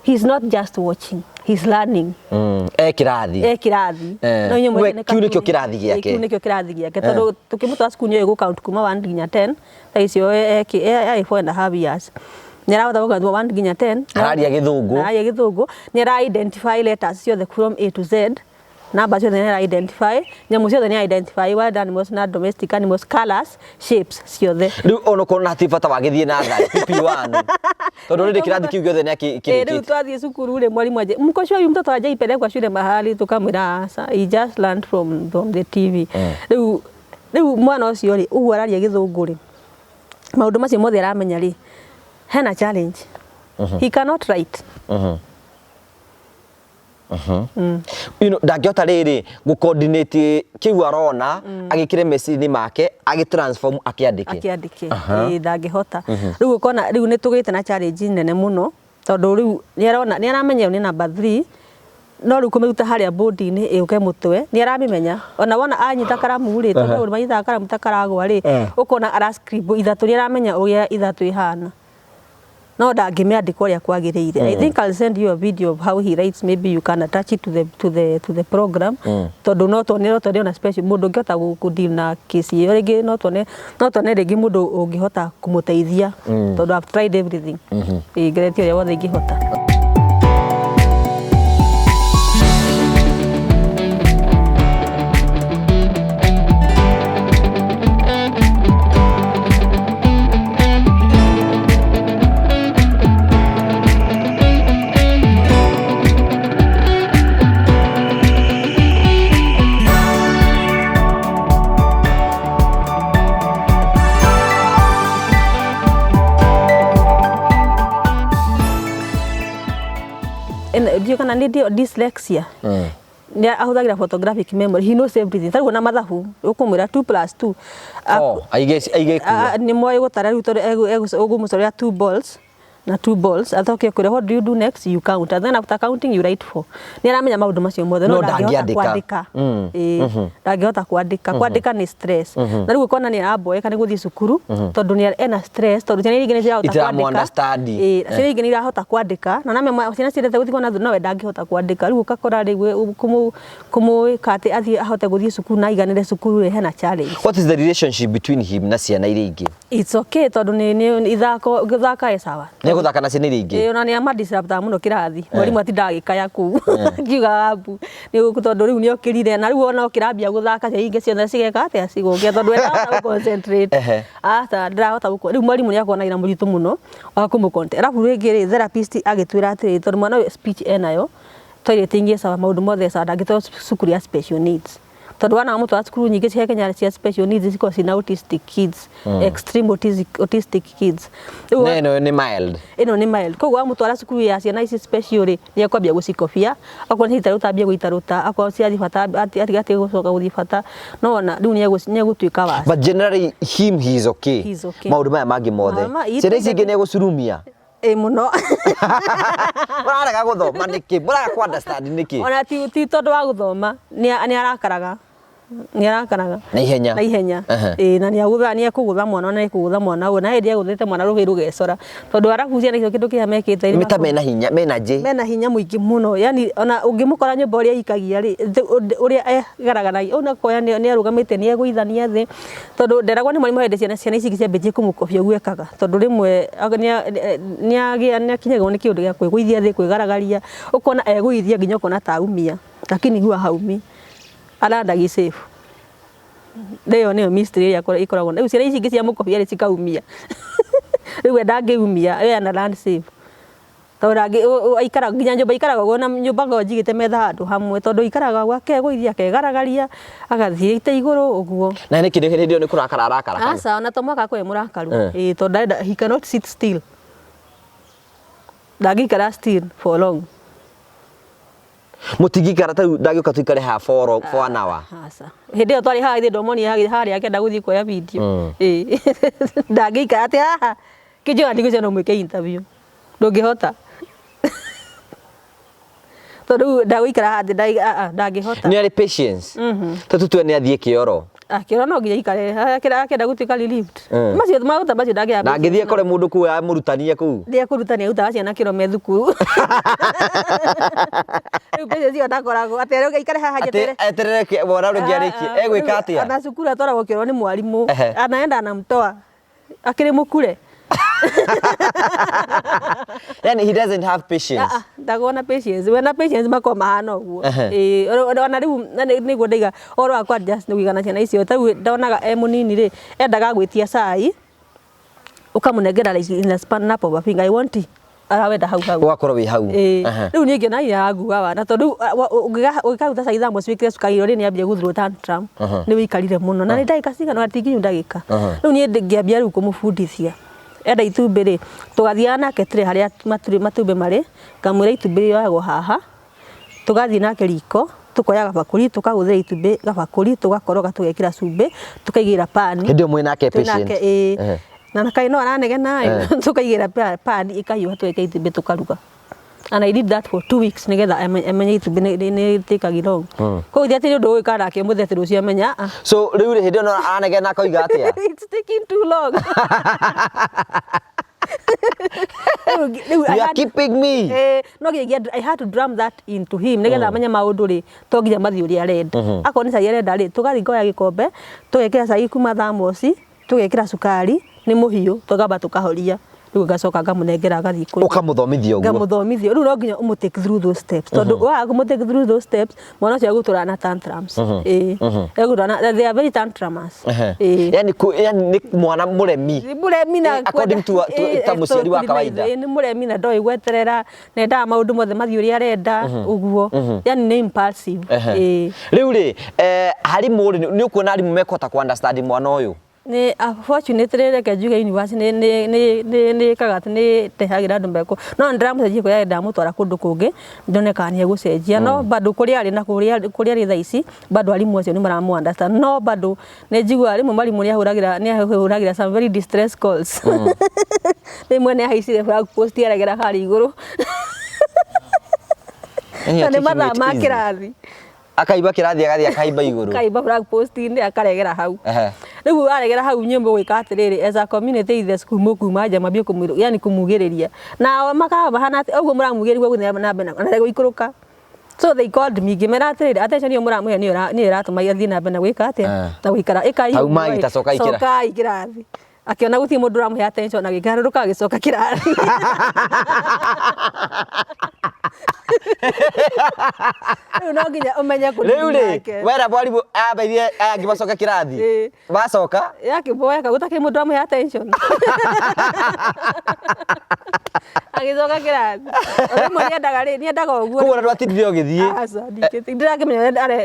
he's not just watching, he's learning. Kirathi no nyumwe kiu nikio kirathi giake tondu tukimutwa cukuru nyo count kuma 1 nginya 10 tha icio 4.5 years ni arahota gukandwa 1 nginya 10 araria githungu ni ara identify letters ciothe from A to Z. Number ciothe ni ara identify nyamu ciothe ni identify wild animals na domestic animals, colors, shapes ciothe. Riu ono kona tifata wagithie na thai PP1 tondu riri kirathi kiu giothe ni akirikite. Riu twathie cukuru ri mwalimu aje mko shwa yu mtoto aje ipelekwa shule mahali tukamwira he just learned from the TV. Riu mwana ucio ri ugu araria githungu ri maundu macio mothe aramenya ri hena challenge. He cannot write. You know ndagiota riri gu coordinate kiu arona agikire message make agitransform akiandike ndangihota. Riu ukona riu nitugite na challenge nene muno tondu riu ni arona ni aramenya ni number 3 no riu kumiruta haria board-ini iuke mutwe ni aramimenya ona wona anyita karamu ri tondu uri manyita karamu takaragwa ri ukona ara scribble ithatu ni aramenya uria ithatu ihana no ndangimiandika uria kwagiriire. I think I'll send you a video of how he writes. Maybe you can attach it to the program tondu no tone na special mundu ngihota gudeal na case iyo ringi no tone ringi mundu ungihota kumuteithia tondu I've tried everything ngeretie uria wothe ingihota. Dio kana ni dyslexia ni ahuthagira photographic memory. He knows everything. Tariko na mathabu ukumwira 2 + 2 aige ni moyo gutara riu tondu ugumucoria 2 balls na 2 balls athoke kure what do you do next you count and then after counting you write 4. Ni aramenya maundu macio mothe no ndangihota kwandika ndangihota kwandika ni stress na riu ukona ni araboeka ni guthie cukuru tondu ni ena stress tondu ciana ingine cirahota kwandika ciana ingine irahota kwandika na namwe ciana cirete guthie kona no ndangihota kwandika riu ukakora riu kumwika ati athie ahote guthie cukuru na iganire cukuru hena challenge. What is the relationship between him na ciana iria ingi? It's okay tondu ni ithaka sawa Nĩ gũthaka na ciana iria ingĩ. Ona nĩ amadisrupta mũno kĩrathi. Mwarimũ atindaga agĩkaya kũu. Akiuga abu. Nĩ tondũ rĩu nĩ okĩrire na rĩu ona kĩrambia gũthaka ciana ingĩ ciothe cigeka atĩa cigũkĩa tondũ ndahota concentrate. Ndirahota gũkũ. Rĩu mwarimũ nĩ akorana na mũritũ mũno wa kũmũconte. Alafu rĩngĩ rĩ therapist agĩtwĩra atĩrĩrĩ tondũ mwana ũyũ speech enayo toilet ingĩcaba maũndũ mothe sada angĩtwarwo cukuru ya special needs. Tondũ wana mũtwara cukuru nyingĩ cia Kenya cia special needs cikoragwo cina autistic kids, extreme autistic kids. Ĩno nĩ mild. Ĩno nĩ mild. Koguo wamũtwara cukuru ya ciana ici special rĩ nĩ akwambia gũcikobia, akorwo nĩ itarũ tambia gũitarũta, akorwo ciathiĩ bata atigate gũcoka gũthiĩ bata. No ona rĩu nĩ egũtuĩka wasi. But generally he is okay. He's okay. Maũndũ maya mangĩ mothe. Ciana ici ingĩ nĩ egũcurumia. Mũno. Mũrarega gũthoma nĩkĩ? Mũraga understand nĩkĩ? Ona ti tondũ wa gũthoma nĩ arakaraga. Nĩ arakaraga na ihenya na nĩ ekũgũtha mwana na ekũgũtha mwana ũyũ na hĩndĩ egũthĩte mwana rũhĩ rũgecora tondũ arabu ciana icio kĩndũ kĩrĩa mekĩte meta mena hinya mena hinya mũingĩ mũno yani ona ũngĩmũkora nyũmba ũrĩa aikagia rĩ ũrĩa egaragaragia ona koya nĩ arũgamĩte nĩ egũithania thĩ tondũ nderagwo nĩ mwarimũ hĩndĩ ciana ici ciambĩtie kũmũkobia ũguo ekaga tondũ rĩmwe nĩ akinyagwo nĩ kĩũndũ gĩa kwĩgũithia thĩ kwĩgaragaria ũkona egũithia nginya ũkona taumia lakini huwa haumi arandagi safe. Leo nĩyo mystery ĩrĩa ĩkoragwo. Rĩu ciana ici ingĩ cia mũkobia rĩ cikaumia. Rĩu ndangĩumia we ana land safe. Tondũ aikara nginya nyũmba ikaraga ũguo na nyũmba ngo njigĩte metha handũ hamwe tondũ ikaraga gwake gũithia kegaragaria agathiĩ ite igũrũ ũguo. Na nĩ kĩndũ hĩndĩ nĩ kũrakara arakara. Aca ona to mwaka kwĩ mũrakaru. Tondũ he cannot sit still. Ndangĩikara still for long. Mũtigikara ta ndagĩũka tuikare ha for an hour. Aca. Hĩndĩ ĩyo twarĩ haha ithe ndomoni harĩa akĩenda gũthiĩ kuoya video. Ndangĩikara atĩ haha kĩnjũa ndigũcia no mwĩke interview. Ndũngĩhota. Tondũ ndagũikara haha ndangĩhota. Nĩ arĩ patience. Tũtue nĩ athiĩ kĩoro. Kĩoro no nginya ikare akĩenda gũtuĩka relieved. Macio maũndũ macio ndangĩamba. Na ngĩthiĩ kore mũndũ kũu amũrutania kũu. Ndĩ kũrutania utaga ciana kĩro me thukuru. Rĩu patience ĩyo ndakoragwo atĩ rĩu ikare haha eterere mwana ũrĩa arĩkie egwĩka atĩa. Ana cukuru atwaragwo kĩoro nĩ mwarimũ. Anaenda anamtoa akĩrĩ mũkure. Yani he doesn't have patience. Ndagona patience. Wena patience mako mahana ũguo. Ona rĩu nĩguo ndaiga oro akwa just nĩguigana ciana icio. Tarĩu ndaonaga mũnini rĩ endaga gwĩtia cai ũkamũnengera in a snap of a finger. I want it. Arawenda hau hau. Ũgakorwo wĩ hau. Rĩu niĩ ngĩona ira nguga wana tondũ ũngĩkaruta cai thamo ciĩkĩre cukari rĩ nĩambia gũthurwo tantrum. Nĩ wĩikarire mũno na nĩ ndagĩka cigana atinginyu ndagĩka. Rĩu niĩ ngĩambia rĩu kũmũbundithia. Enda itumbĩ rĩ tũgathiaga nake tũrĩ harĩa matumbĩ marĩ ngamwĩra itumbĩ rĩoyagwo haha tũgathiĩ nake riko tukoya gabakũri tukagũthĩra itumbĩ gabakũri tugakoroga tugekĩra cumbĩ tukaigĩra pan hĩndĩ ĩmwe nake patient na kaĩ no aranegena tukaigĩra pan ikahiũha tugekĩra itumbĩ tukaruga. And I did that for 2 weeks nigetha amenye itumbĩ nĩ rĩtĩkagi long. Koguo thiĩ atĩ ũndũ ũgĩka nake mũthenya rũciũ amenya. So rĩu hĩndĩ ĩno aranegena akoiga atĩa? It's taking too long. You are keeping me. No I had to drum that into him nigetha amenye maũndũ rĩ to nginya mathiĩ ũrĩa arenda. Akorwo nĩ cai arenda rĩ tũgathiĩ ngoya gĩkombe tũgekĩra cai kuma thamosi tũgekĩra cukari nĩ mũhiũ tũkamba tũkahoria. Rĩu ngacoka ngamũnengera agathiĩ kũrĩa. Ũkamũthomithia ũguo. Ngamũthomithia. Rĩu no nginya ũmũtake through those steps. Tondũ waga kũmũtake through those steps mwana ũcio egũtũra na tantrums. Egũtũra they are very tantrumers. Yani nĩ mwana mũremi. Mũremi na according to ta mũciari wa kawaida. Nĩ mũremi na ndoĩ gweterera na endaga maũndũ mothe mathiĩ ũrĩa arenda ũguo. Yani nĩ impulsive. Rĩu rĩ arimũ nĩ ũkuona arimũ mekũhota ku understand mwana ũyũ. Ni fortunately reke njuge university ni kagati ni tehagira andu mbeko no ndiramucenjia kuria ndamutwara kundu kungi ndoneka ni egucenjia no bado kuria ari na kuria ari thaa ici bado alimu acio ni maramu understand no bado ni njigua alimu malimu ni ahuragira some very distress calls rimwe ni ahaicire flag post aragira hari iguru ni mathaa ma kirathi akaiba kirathi agathi akaiba iguru akaiba flag post ni akaregera hau riu aregera hau nyembo gwika atiriri as a community ithe school kuma nja mabio kumwiru yani kumugiriria na makaba bahana uguo muramugiriria guthia na mbena na guikuruka so they called me ngimera atiriri attention yo muramuhe ni iratuma yathi na mbena gwika atia ta gwikara ikai hau mai tacoka ikira soka ikirathi akiona guti mundu uramuhe attention agigaruruka agicoka kirathi no nginya umenye kunake wera mwarimu abaithie agibacoka kirathi bacoka yakiboeka gutaki mundu uramuhe attention agicoka kirathi rimwe niendaga uguo kuona ndwatindire ugithie aca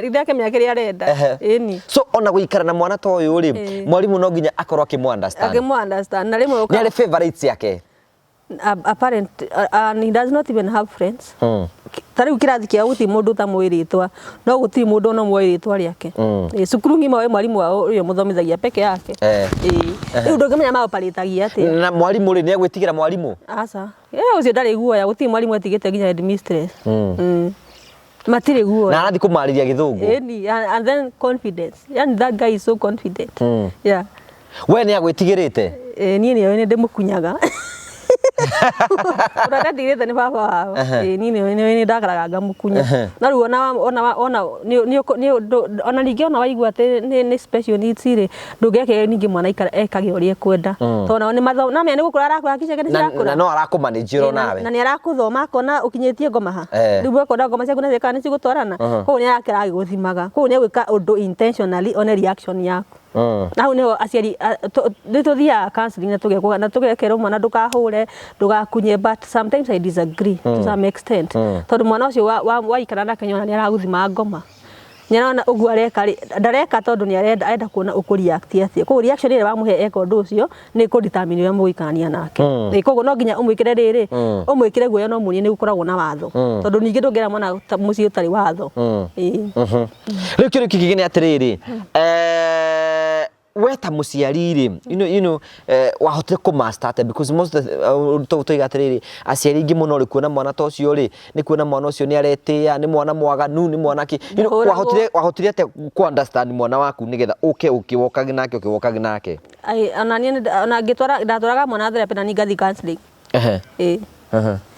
ndirakimenya kiria arenda ini so ona guikara na mwana to uyu ri mwarimu no nginya akorwo akimu-understand na rimwe ni ari favorites yake apparent and he does not even have friends tariu kirathi kia guti mundu ta mwiritwa no guti mundu no mwiritwa riake cukuru ngima we mwarimu wao uyo muthomithagia peke yake riu ndungimenya maoparitagia atia na mwarimu ri ni agwitigira mwarimu aca ucio ndari guoya guti mwarimu atigite nginya headmistress matire guoya na arathi kumariria githungu and then confidence yani that guy is so confident yeah we ni agwitigirite ni ndimukunyaga urata tigirite ni baba wao ni ndakaraga ngamukunya na riu ona ningi ona waigua ati ni special needs ri ndungeke ningi mwana ekage uria kwenda tona ni matho na menya ni gukura arakura kicheke ni cirakura na no arakumanage ro nawe na ni arakuthoma akona ukinyitie ngomaha riu akona ngoma ciaku na ciaka ni cigutwarana koguo ni arakira guthimaga koguo ni gwika undu intentionally on reaction yaku na hau niho aciari nituthia counseling na tugekera mwana ndukahure ndugakunye but sometimes I disagree to some extent tondu mwana ucio waikara nake nyona ni araguthima ngoma nyana uguo areka ndareka tondu ni arenda kuona ukuriact atia koguo reaction ile wamuhe eka undu ucio ni ku determine uria mugikarania nake koguo no nginya umwikire riri umwikire guoya no munie ni gukoragwo na watho tondu ningi ndungera mwana muci utari watho riu kiri kigine atiriri weta muciari ri you know wahotire ku master because most to igatiriri aciari ingi muno ri kuona mwana to cio ri ni kuona mwana ucio ni aretia ni mwana mwaganu ni mwana ki you know wahotire ate ku understand mwana waku nigetha ukiwokage nake ona ni ona ndatwaraga mwana therapy na ni ngathi counseling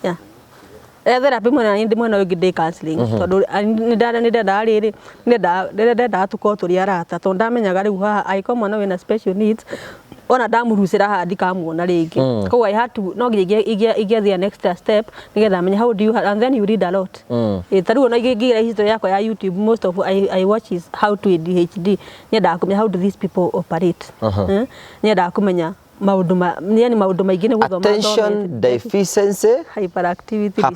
yeah therapy mwana ni ndimwe ngi day counseling tondu ndenda riri ndenda tuko turi arata tondu ndamenyaga riu ha aiko mwana wina special needs ona ndamurucira handi kamuona ringi koguo I had to no nginya igia next step nigetha menya how do you and then you read a lot tariu ona igira history yakwa ya YouTube most of I watch is how to ADHD nyenda kumenya how do these people operate nyenda kumenya maundu maingi ni guthoma attention deficiency hyperactivity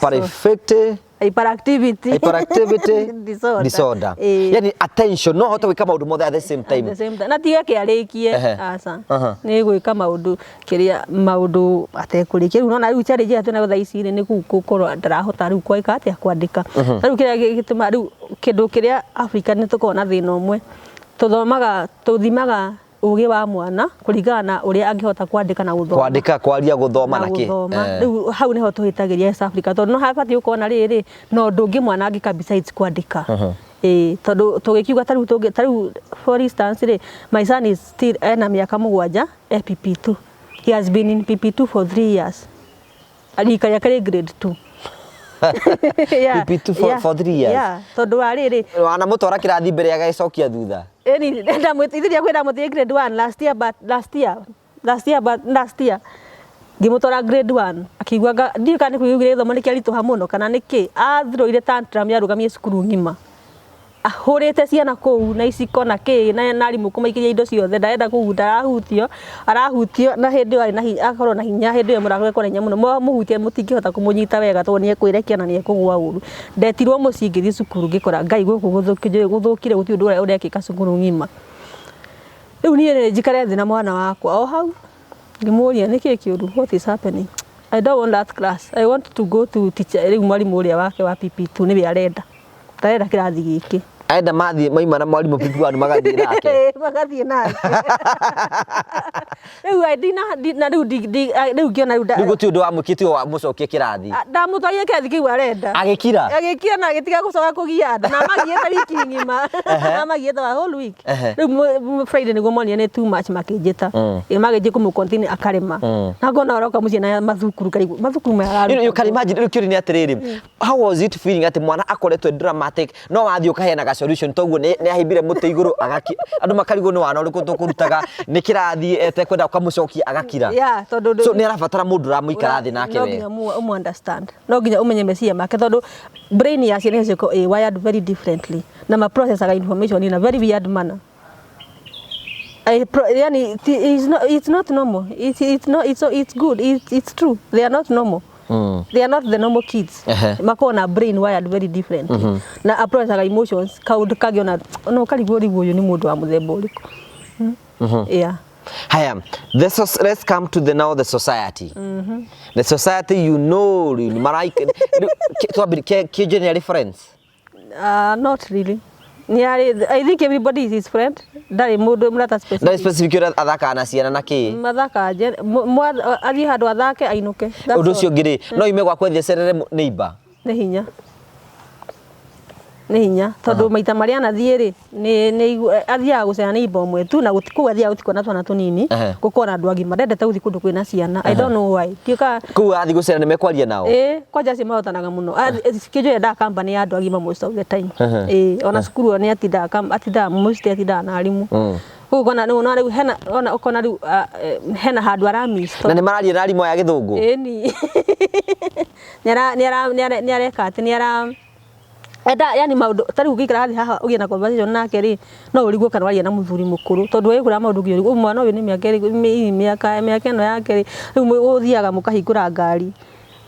disorder yani attention no hota gwika maundu mothe at the same time na tiga kiarikie aca ni gwika maundu kiria maundu atekurikia no na riu challenge atu na thaici ni gukorwo ndarahota riu kwaika atia kwandika riu kiria gituma riu kindu kiria Africa ni tukona thina umwe tuthimaga ugi wa mwana kuringana uria angihota kwandika na guthoma kwandika kwaria guthoma na ki riu hau niho tuhitagiria East Africa tondu no habati ukona riri no ndungi mwana angika besides kwandika tondu tugikiuga tariu for instance ri my son is still ena miaka 7 PP2 he has been in PP2 for 3 years alikaria kare grade 2 PP2 for 3 years tondu ariri wana mutwara kirathi mbere agaicokia thutha ni ndamwitithiria kwenda muthie grade 1 last year ngimutwara grade 1 akigwa ndiye kana kuigire thoma ni kiarituha muno kana niki athroire tantrum yarugamie cukuru ngima ahurite ciana kuu na iciko na ki na narimu kumaikiria indo ciothe ndaenda kuhuta arahutio na hindi wari na hinya akorwo na hinya hindi murakoe kwa hinya muno muhutie mutingihota kumunyita wega to nie kwirekia na nie kugwa uru ndetirwo muci ngithi cukuru ngikora ngai guku guthukire guti undu uria urekika cukuru ngima riu nie njikare thina mwana wakwa o hau ngimuria niki kiuru what is happening I don't want that class I want to go to teacher riu mwalimu uria wake wa PP2 ni we arenda tarenda kirathi giki aenda mathi maima na mwalimu PP1 magathie nake magathie nake riu na riu ngiona riu guti undu wa mukiti wa mucokie kirathi ndamutwaria kirathi kiu arenda agikira na agitiga gucoka kugia andu na magieta wiki ngima na magieta wa whole week riu Friday niguo monia ni too much makijita magije kumu continue akarema na ngona oroka mucie na mathukuru mararu you can imagine riu kiri ni atiriri how was it feeling ati mwana akoretwe dramatic no wathi ukahena solution toguo nĩ ahimbire mũtĩ igũrũ andũ makarigwo nĩ wana ũrĩkũ tũkũrutaga nĩ kĩrathi etekwenda ũkamũcokia agakira so nĩ arabatara mũndũ ũramũikara thĩ nake wega no understand no nginya ũmenye meciria make tondũ brain ya ciana ciake wired very differently na ma processaga information in a very weird manner. Yani it's not normal. It's good. It's true. They are not normal. They are not the normal kids. Makona brain wired very differently. Na approach aga emotions kaundu kagiona no karigori uyu ni mundu wa muthemba uriku. Yeah. Haya, let's come to the society. The society, you know, maraika friends. Not really. I think everybody is his friend. Dari mundu mrata specific. Dari specific athaka na ciana na ki. Mathaka je athi handu athake ainuke. Undu cio ngiri no ime gwa kwethia cerere neighbor. Nĩ hinya tondu maita maria anathie ri ni athiaga gucera neighbor mwe tu na gutiku athiaga gutikona twana tunini gukona andu agima ndendete guthi kundu kwina ciana. I don't know why. Ku athi gucera ni mekwaria nao. Kwanja ci mahotanaga muno. Kijo nda company ya andu agima most of the time. Ona cukuru ni atida most atida na arimu. Kugona no na hena ona ukona riu hena handu aramiss. Na ni mararia na arimu ya githungu. Ni areka ati ni ara yani maundu tari ugikira hathi haha ugiena conversation nake ri no urigwo kana waria na muthuri mukuru tondu we kura maundu ngiyo mwana uyu ni miaka ino yake ri riu uthiaga mukahingura ngari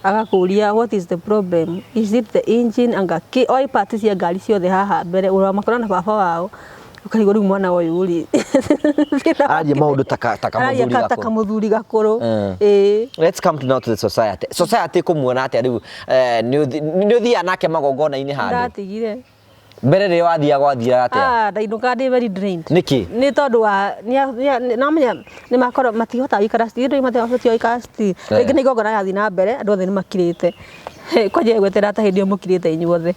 agakuria what is the problem, is it the engine anga oi parts cia ngari ciothe haha mbere ura makora na baba wao ukarigwo riu mwana uyu uri aje maundu taka muthuri gakuru. Let's come to now to the society kumuona ati riu ni uthia nake magongona-ini handu ndatigire mbere ri wathia gwathira atia ndainuka ndi very drained niki ni tondu wa namenya ni makoro matihota ikara sti matihota ikara sti ringi ni gongona yathi na mbere andu othe ni makirite kwaje gwetera ta hindi mukirite inyuothe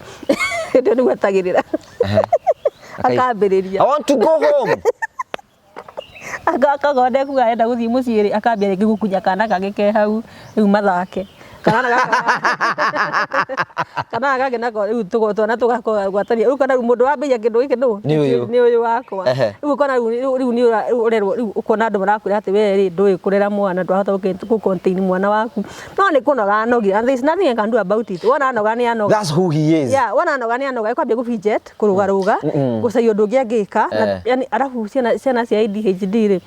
ndio ni gwetagirira akambiriria I want to go home akagonde kuga enda guthii muciiri akambia ringi gukunya kana kagike hau riu mathake kana gake nako riu tugotwana tugakogwatania riu kana mundu wambeia kindu giki no ni uyu wakwa riu kana riu ni urerwo riu ukona andu marakwira ati we ri ndui kurera mwana ndwahota ku contain mwana waku no ni kunoga anogi and there is nothing I can do about it. Wana anoga ni anoga, that's who he is. Yeah, wana anoga ni anoga ikwambia gufijet kurugaruga gucaio ndungi angika yani arafu ciana cia ADHD ri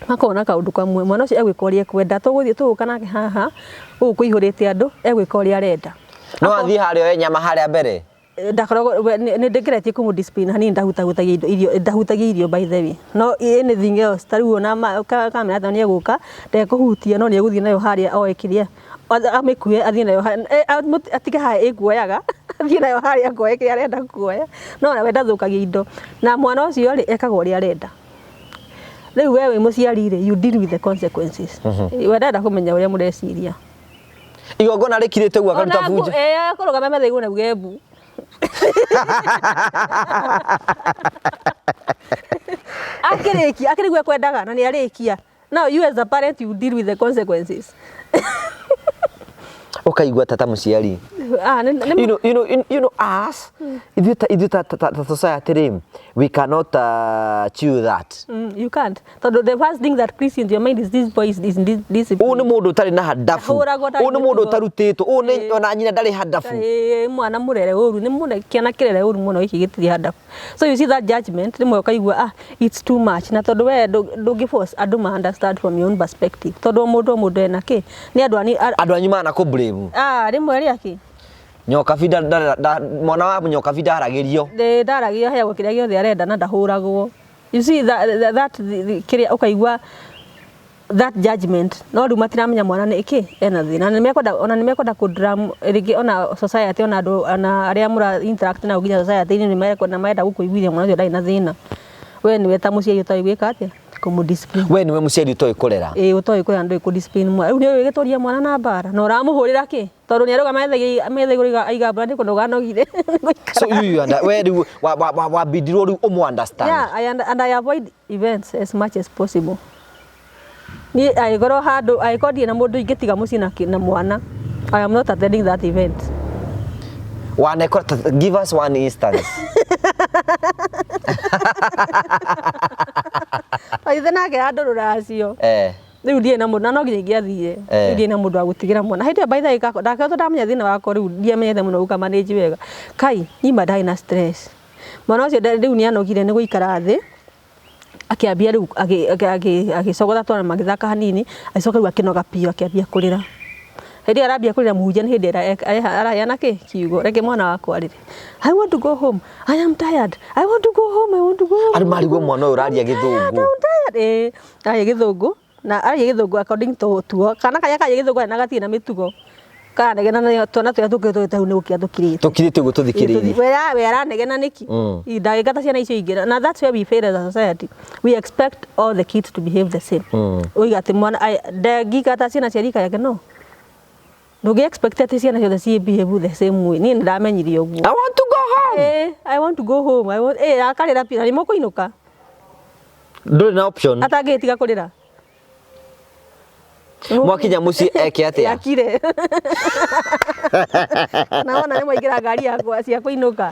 makona kaundu kamwe mwana ucio egwikoria kwenda tuguthie tuguka nake haha ukuihurite andu egwikoria arenda no athi hario we nyama haria mbere ndakoragwo ni ndegeretie kumu discipline hani ndahutagia irio by the way no anything else tariu na kamera thani eguka ndekuhutia no ni eguthie nayo haria oekiria amekue athie nayo atige ha eguoyaga athie nayo haria ngoeke arenda kuoya no na wenda thukagia indo na mwana ucio ri ekagwo ri arenda riu wewe muciari ri you deal with the consequences. Wenda kumenya uria mureciria igongona rikirite gwa karuta bunja kurugama methe igune bugebu akirigwe kwendaga na ni arikia. Now you as a parent you deal with the consequences. Ukaigwa tata muciari you know us if the society we cannot chew that. You can't. So the first thing that creeps into your mind is this boy is discipline. Uni mundu tari na hadafu uni mundu tarutito uni ona nyina ndari hadafu mwana murere uru ni mune kiana kirere uru muno iki gitiri hadafu. So you see that judgment rimwe ukaigwa it's too much na tondu we ndungi force andu ma understand from your own perspective tondu mundu ena ki ni andu anyuma na ku blame rimwe ri aki nyoka vida mwana wa nyoka vida aragirio ndaragio haya gukiria giothe arenda na ndahuragwo. You see that kiria ukaigwa that judgment no riu matiramenya mwana ni iki ena thina na nimekwenda ku drum rigi ona society ona andu ana aria mura interact na uginya society ni nimekwenda maenda gukuiguithia mwana ucio ndai na thina we ni weta muciari utawigwika atia kumu discipline we niwe muciari utoi kurera utoi kurera ndoi ku discipline mwana riu ni wigitoria mwana na bara no ramuhurira ki tondu ni aruga methe iguriga aiga brand kunoga nogire. So you we riu wa bidirwo riu umu understand. Yeah, I avoid events as much as possible. Ni aigoro handu aikodie na mundu ingitiga muci na mwana I am not attending that event. Give us one instance. Aithe nake andorora acio riu ndie na mundu no nginya ingiathie ndie na mundu agutigira mwana hĩndĩ by the way ndakĩhota ndamenya thĩna wakwa riu ndiamenyete mũno guka manage wega kai nyima ndai na stress mwana ũcio riu nĩ anogire nĩ gũikara thĩ akiambia riu agĩcogotha twana magĩthaka hanini agĩcoka riu akĩnoga piũ akĩambia kũrĩra hĩndĩ arambia kũrĩra mũhunjia nĩ hĩndĩ araheana kiugo reke mwana wakwa arĩre I want to go home I am tired I want to go home I want to go home ari marigwo mwana ũyũ ũraria gĩthũngũ aria gĩthũngũ na aria gĩthũngũ according to tuo kana kaya gĩthũngũ na gatirĩ na mĩtugo kana negena na twana tũrĩa tũkĩrĩte hau nĩ gũkĩa tũkirĩte ũguo tũthikĩrĩirie we aranegena nĩki ndagĩka ta ciana icio ingĩ na that's where we fail as a society we expect all the kids to behave the same oiga atĩ mwana ndagĩka ta ciana cia rika yake no ndũngĩ expect atĩ ciana ciothe ci behave the same way niĩ ndamenyire ũguo I want to go home I want to go home I want akarĩra pira nĩ mũkũinũka ndũrĩ na option atangĩtiga kũrĩra mwakinya muci eke atia yakire naona nĩ mwaingĩra ngari yakwa cia kũinũka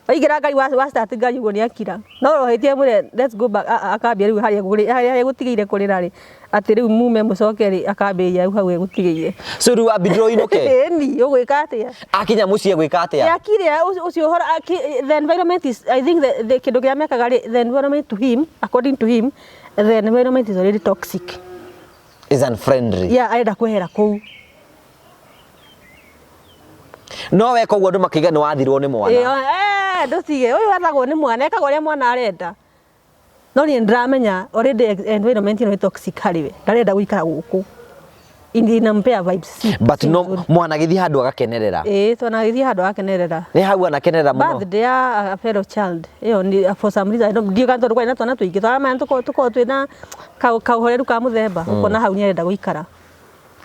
waingĩra ngari wa start ngari ũguo nĩ akira no rohetie mũre let's go back akambia rĩu harĩa gũtigĩire kũrĩra rĩ atĩ rĩu mume mũcoke rĩ akambĩria hau gũtigĩire so rĩu ambindro inuke ni ũgwĩka atĩa akinya muci gwĩka atĩa yakire ũcio hora the environment is I think the kĩndũ kĩrĩa mekaga rĩ the environment to him according to him the environment is already toxic is unfriendly arenda kwehera kũu no weka ũguo andũ makĩiga nĩ wathirwo nĩ mwana ndutige ũyũ athagwo nĩ mwana ekaga ũrĩa mwana arenda no niĩ ndĩramenya already environment ĩno nĩ toxic harĩ we ndarenda gũikara gũkũ inampea vibes but no mwana gĩthiĩ handũ agakenerera twana gĩthiĩ handũ agakenerera nĩ hau anakenerera mũno birthday ya a fellow child ĩyo ni for some reason ndiũ kana tondũ kwĩna twana tũingĩ twana tũkorwo twĩna kauhoreru ka mũthemba ũkona hau nĩ arenda gũikara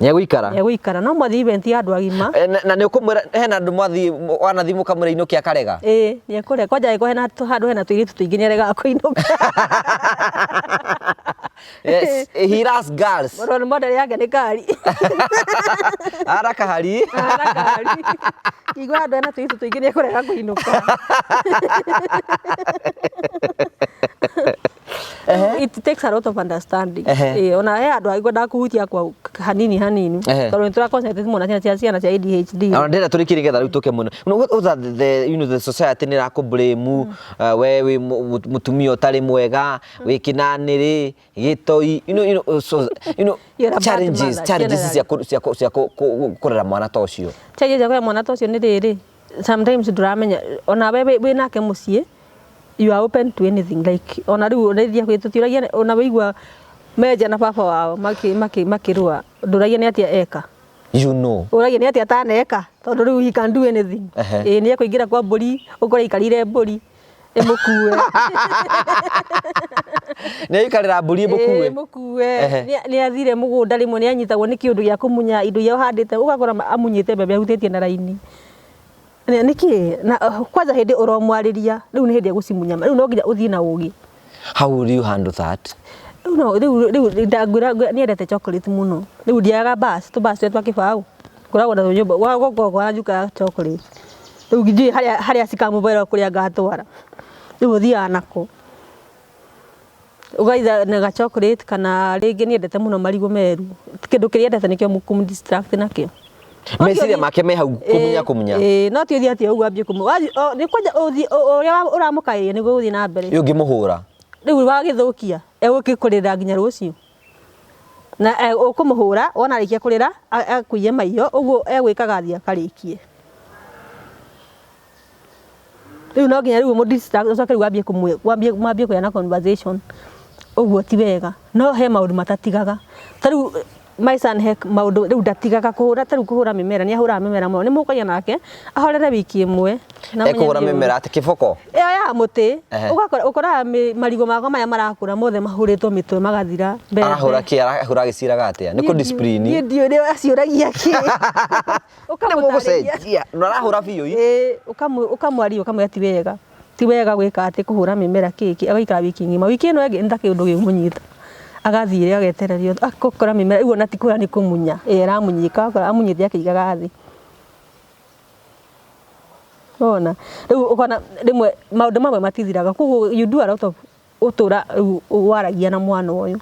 Nĩegũikara no mwathi event ya andũ agima na nĩ ũkũmwĩra hena andũ mwathi wanathi mũkamwĩra inũke akarega nĩekũrega kwanja ĩko hena handũ hena tũirĩtu tũingĩ nĩarega kũinũka yes he loves girls role model yake nĩ kari ara kahari igua andũ hena tũirĩtu tũingĩ nĩekũrega kũinũka it takes a lot of understanding ona he andũ aigua ndakuhutia kwa hanini tondũ nĩtũra concentrate mũno ciana cia ADHD ona ndĩrenda tũrĩkĩrie getha rĩu tũke mũno the society nĩ rakũblame we wĩ mũtumia ũtarĩ mwega wĩ kĩnanĩrĩ gĩtoi challenges cia kũrera mwana ta ũcio challenges cia kũrera mwana ta ũcio nĩ rĩrĩ sometimes ndũramenya ona we wĩ nake mũciĩ you are open to anything like ona riu ũrĩthia gwĩtũtiragia ona wĩigua meja na baba wao makĩrũa ndũragia nĩ atia eka ũragia nĩ atia ataneka tondũ rĩu he can do anything nĩ ekũingĩra kwa mbũri ũkore ikarire mbũri ĩmũkue nĩ aikarĩra mbũri ĩmũkue nĩ athire mũgũnda rĩmwe nĩ anyitagwo nĩ kĩũndũ gĩa kũmunya indo iria ũhandĩte ũgakora amunyĩte mbembe ahutĩtie na raini niki na kwanza hĩndĩ ũromwarĩria rĩu nĩ hĩndĩ egũcimunya rĩu no nginya ũthiĩ na ũgĩ how will you handle that rĩu ndangwĩra nĩendete chocolate mũno rĩu ndiaga bus twa kĩbaũ ngoragwo na nyũmba gwakwa njuka chocolate rĩu nginya harĩa cikamũbera kũrĩa ngatwara rĩu ũthiaga nako ũgaitha na chocolate kana rĩngĩ nĩendete mũno marigũ meru kĩndũ kĩrĩa endete nĩkĩo mũkũmdistract nakĩo meciria make me hau kumunya no ti ũthiĩ atĩa ũguo ambie nĩ kwanja ũrĩa ũramũkaĩria nĩguo ũthiĩ na mbere ũngĩmũhũra rĩu wagĩthũkia egũkĩkũrĩra nginya rũciũ na ũkũmũhũra wona arĩkia kũrĩra akũiye maiyo ũguo egwĩkaga athiĩ akarĩkie rĩu no nginya rĩu mũdistract ũcoke rĩu wambie kũgĩa na conversation ũguo ti wega no he maũndũ matatigaga ta rĩu my son he maũndũ rĩu ndatigaga kũhũra ta rĩu kũhũra mĩmera nĩ ahũraga mĩmera mũno nĩ mũkagia nake ahorere wiki ĩmwe ekũhũra mĩmera atĩ kĩboko ĩyo ya mũtĩ ũkoraga marigũ makwa maya marakũra mothe mahũrĩtwo mĩtwe magathira arahũra kĩ arahũra gĩciraga atĩa nĩ kũ discipline niĩ ndiũĩ nĩ aciũragia kĩ ũkamũcenjia no arahũra biũ ũkamwaria ũkamwĩra ti wega gwĩka atĩ kũhũra mĩmera kĩkĩ agaikara wiki ng'ima wiki ĩno ĩngĩ nĩ ta kĩũndũ gĩkũmũnyita agathire agetererio akokora mĩmera igu na tikura nĩ kũmunya aramunyika akora amunyithia akĩigaga thĩ ona riu ukona rimwe maundu mamwe matithiraga koguo you do a lot of utura waragia na mwana uyu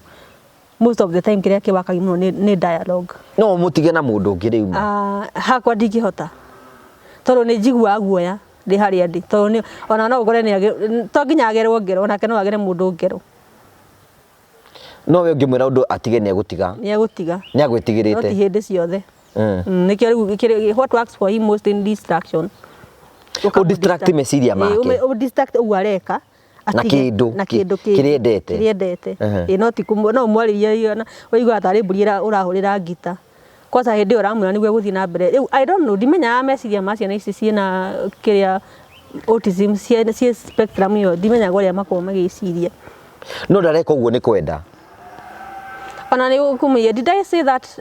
most of the time kiria kiwakagia muno ni dialogue no mutige na mundu ungi riu hakwa ndingihota tondu ni njigua guoya ndi haria ndi tondu ona no ukore ni to nginya agerwo ngero onake no agere mundu ngero no we ngimwira undu atige ni egutiga ni agwitigirite ti hindi ciothe nikio riu what works for him most in distraction distract meciria make distract uareka na kindu kiriendete no ti no mwariria waigua atari mburi urahurira ngita kwanza hindi uramwira niguo guthii na mbere riu I don't know dimenya meciria ma ciana ici ciena kiria autism cie spectrum yo dimenya goria makoo magiciria no ndareka uguo ni kwenda ona ni ukumia did I say that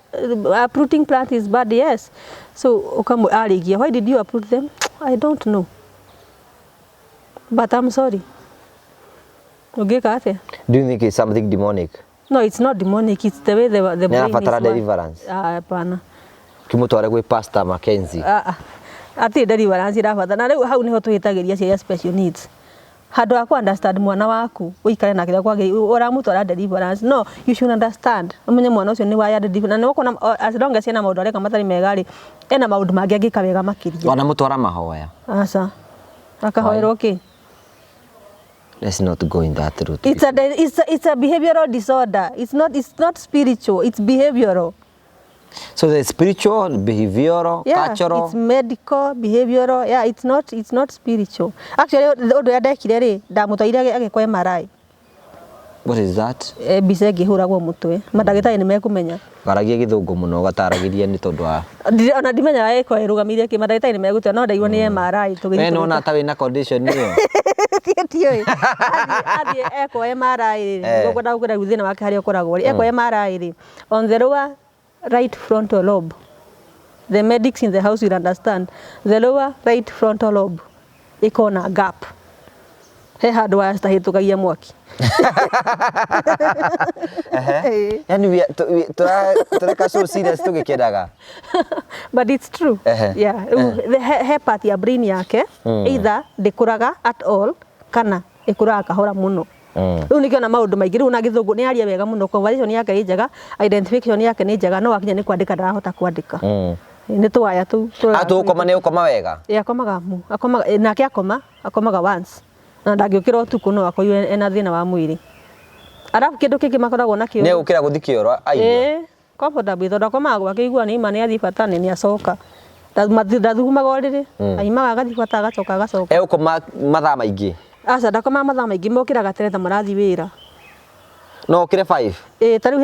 uprooting plant is bad? Yes. So ukamu arigia why did you uproot them? I don't know, but I'm sorry. Ugekate. Do you think it's something demonic? No, it's not demonic. It's the way the brain is. Never deliverance. Hapana. Kimutware gwi Pastor Mackenzie. Ati deliverance irabatha na riu hau niho tuhitagiria cia special needs. Handu aku understand mwana waku uikare na kira kwage uramutwara deliverance. No, you should understand. Umenye mwana ucio ni waya deliverance. Na ukona as long as ena maundu areka matari megari ena maundu mangi angika wega makiria. Wana mutwara mahoya. Asa. Akahoerwo ki? Let's not go in that route. It's a behavioral disorder. It's not spiritual. It's behavioral. So the spiritual, behavioral, cultural. It's medical, behavioral. Yeah, it's not spiritual. Actually, the other day kire ndamutwaire agekwa MRI. What is that? Bise ngihuragwo mutwe. Madagitari ni mekumenya. Garagia githungu muno gataragiria ni tondu wa. Ona ndimenya eko irugamire ki madagitari ni megutwa no ndaigwa ni MRI tugithie. No na tawe na condition niyo. Tio. Adi eko MRI ngogo ndagukira guthina wake hari okoragwo. Eko MRI ri on the lower right frontal lobe. The medics in the house will understand. The lower right frontal lobe iko na gap. He handu wastahitukagia mwaki. Yani tureka so serious tugikendaga. But it's true. Yeah. The hepat ya brain yake either ndikuraga at all kana ikuraga kahora muno. Riu nikiona maundu maingi riu na githungu ni aria wega muno conversation yake ni njega, identification yake ni njega, no akinya ni kwandika ndarahota kwandika. Ni twaya tu ukoma ni ukoma wega. Akomaga nake akomaga once na ndagiukira utuku no akoiwe ena thina wa mwiri. Arafu kindu kingi makoragwo na kio ni ukira guthikio aigua comfortable tondu akomaga gwake igua ni imani athi batane ni acoka ndathugumaga oriri aimaga agathi bata agacoka ukoma mathaa maingi aca ndakoma mathaa maingi mokiraga tene ta marathi wira no ukire 5 tariu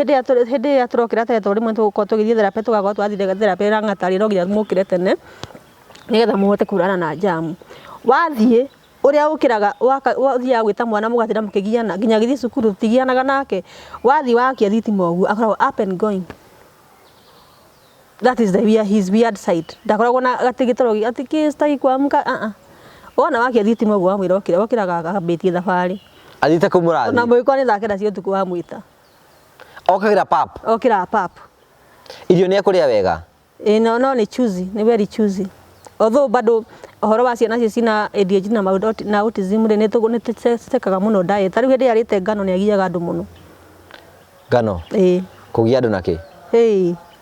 hindi ya turokira tene tori mwe tuko tugithie therapy tugakorwo twathire therapy na ngatari no nginya mukire tene nigetha muhote kurana na jamu wathie uria ukiraga wathia gwita mwana mugatira mukigiana nginya githie cukuru tigianaga nake wathi wakia thitima uguo akoragwo up and going. That is his weird side. Ndakoragwo na gatigitoro ati kistagi kwamka ona wakia thitima uguo amwira okiraga akabetie thabari athite kumurathi na mwiko ni thakira cio tuku wa mwita okira pap irio ni akuria wega no ni choosy ni very choosy although bado horo wa ciana cio cina ADHD na maundu na autism ni tutekaga muno diet tariu hindi arite ngano ni agiaga andu muno ngano kugia andu naki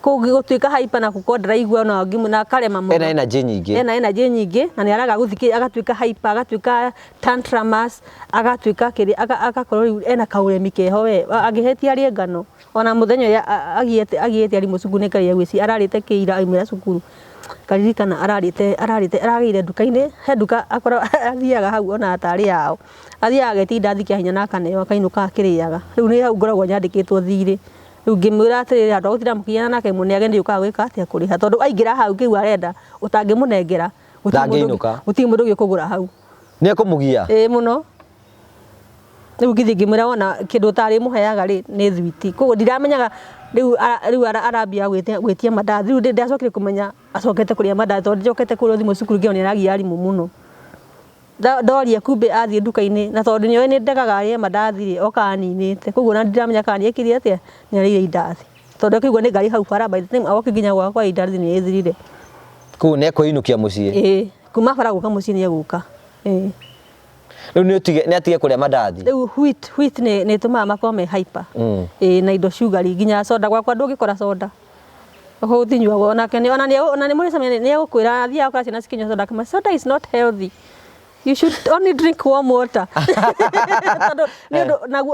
gutwika hyper na kukodra igwa na ngimu na karema muno ena energy nyingi na ni araga guthiki agatwika hyper agatwika tantrumas agatwika kiri agakorwo ena kauremi keho we agihetia ri ngano ona muthenya ya agiete ari mucungu ni kari agwisi ararite kiira aimira cukuru karirikana aragire duka-ini he duka akora athiaga hau ona atari yao athiaga getinda thikia hinya na kaneo akainuka akiriaga riu ni hau ngoragwo nyandikitwo thiri riu ngimwira atiri andu gutira mukinyana nake muni agende uka gwika atia kuriha tondu aingira hau kiu arenda utangimunengera guti mundu gikugura hau ni akumugia muno riu ngithi ngimwira wona kindu tari muheaga ri ni thwiti koguo ndiramenyaga riu arambia gwitia mandathi riu ndacokire kumenya acokete kuria mandathi tondu njokete kuria thimu cukuru ngiona aragia arimu muno doria kumbe athie duka-ini na tondu nyoe ni ndegaga arie mandathi ri okaninite koguo na ndiramenya kana ni ekire atia ni arire indathi tondu kigwa ni ngari hau bara by the time awoke nginya gwakwa indathi ni ithirire ku ne kuinukia mucii kuma bara guka muciĩ nĩ eguka rĩu nĩ atige kũrĩa mandathi rĩu wheat nĩ tũmaga makorwo me hyper na indo sugary nginya soda gwakwa ndũngĩkora soda ho thinyuaga onake ona nĩ mũrĩcemania nĩ egũkwĩra athiaga ũkora ciana cikinyua soda kama soda is not healthy. You should only drink warm water.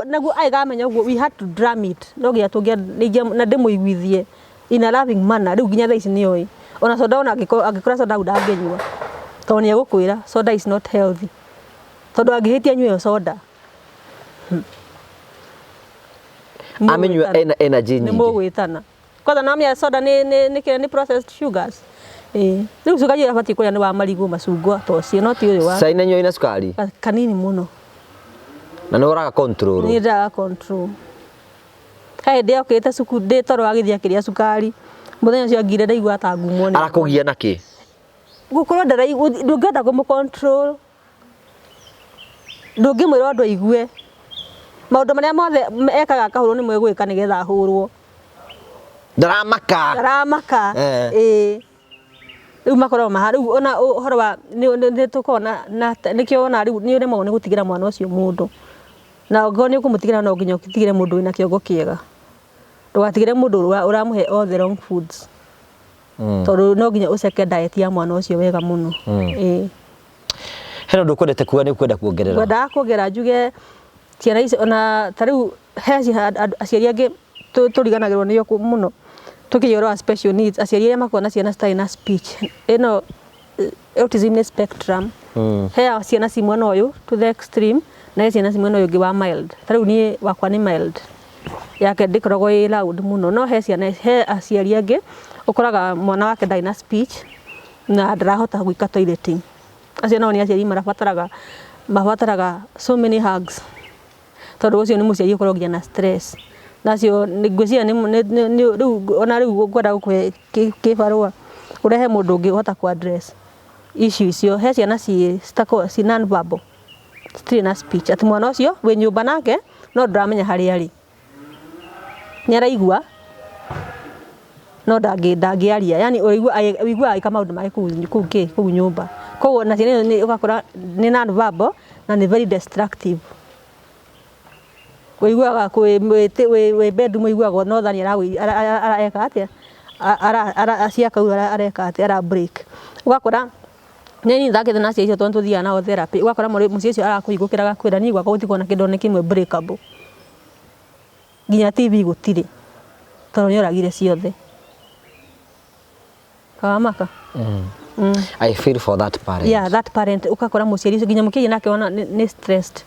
Naguo aigamenya ũguo we had to drum it. No gĩa tũngĩa na ndĩmũiguithie in a loving manner. Rĩu nginya thaa ici nĩoĩ. Ona soda ona angĩkora soda ndangĩnyua. Tondũ nĩ egũkwĩra soda is not healthy. Tondũ angĩhĩtia nyue soda. Amenyua energy nyingĩ. Nĩ mũgwĩtana. Kwanza naamia soda nĩ processed sugars. Rĩu cukari abatiĩ kũrĩa nĩ wa marigũ macungwa tocio no ti ũyũ wa cai na nyoi na cukari kanini mũno na nĩ ũraga control nĩ ndaga control kaĩ ndĩokĩte cukuru ndĩ toro agĩthia kĩrĩa cukari mũthenya ũcio ngire ndaigua ta ngumwo nĩ arakũgia nakĩ gũkorwo ndũngĩenda kũmũ control ndũngĩmwĩra ũndũ aigue maũndũ marĩa mothe ekaga kahũrũ nĩ mwegwĩka nĩgetha ahũrwo ndaramaka rĩu makorwo rĩu ona ũhoro wa nĩ tũkona nĩkĩo ona rĩu nĩ ũremagwo nĩ gũtigĩra mwana ũcio mũndũ na ngo nĩ ũkũmũtigĩra no nginya ũtigĩre mũndũ wĩna kĩongo kĩega ndũgatigĩre mũndũ ũramũhe all the wrong foods tondũ no nginya ũceke diet ya mwana ũcio wega mũno hena ũndũ ũkwendete kuga nĩ ũkwenda kuongerera ngwendaga kuongerera njuge ciana ici ona ta rĩu he aciari angĩ tũriganagĩrwo nĩyo mũno tukĩyora special needs aciari arĩa makoragwo na ciana citarĩ na speech ĩno autism nĩ spectrum he ciana ci mwena ũyũ to the extreme na he ciana ci mwena ũyũ ũngĩ wa mild ta rĩu niĩ wakwa nĩ mild yake ndĩkoragwo ĩ loud mũno no he ciana he aciari angĩ ũkoraga mwana wake ndarĩ na speech na ndarahota gwĩka toileting acio nao nĩ aciari mabataraga so many hugs tondũ ũcio nĩ mũciari ũkoragwo nginya na stress nacio ngwĩciria rĩu ona rĩu ngwenda gũkũhe kĩbarũa ũrehe mũndũ ũngĩ ũhota ku address issue icio he ciana ci non verbal citirĩ na speech atĩ mwana ũcio wĩ nyũmba nake no ndũramenya harĩa arĩ nĩ araigua no ndangĩaria yani ũiguaga agĩka maũndũ make kũu nyũmba koguo na ciana nĩ ũgakora nĩ non verbal na nĩ very destructive wĩiguaga wĩ bedroom wĩiguaga no thani areka atĩa aciaka areka atĩa ara break ũgakora nĩ thakĩte na ciana icio tondũ tũthiaga nao therapy ũgakora mũciĩ ũcio arakũhingũkĩra gakwĩra niĩ gwakwa gũtikoo na kĩndũ kĩmwe breakable nginya TV gũtirĩ tondũ nĩ oragire ciothe kawamaka I feel for that parent that parent ũgakora mũciari ũcio nginya mũkĩi nake ona nĩ stressed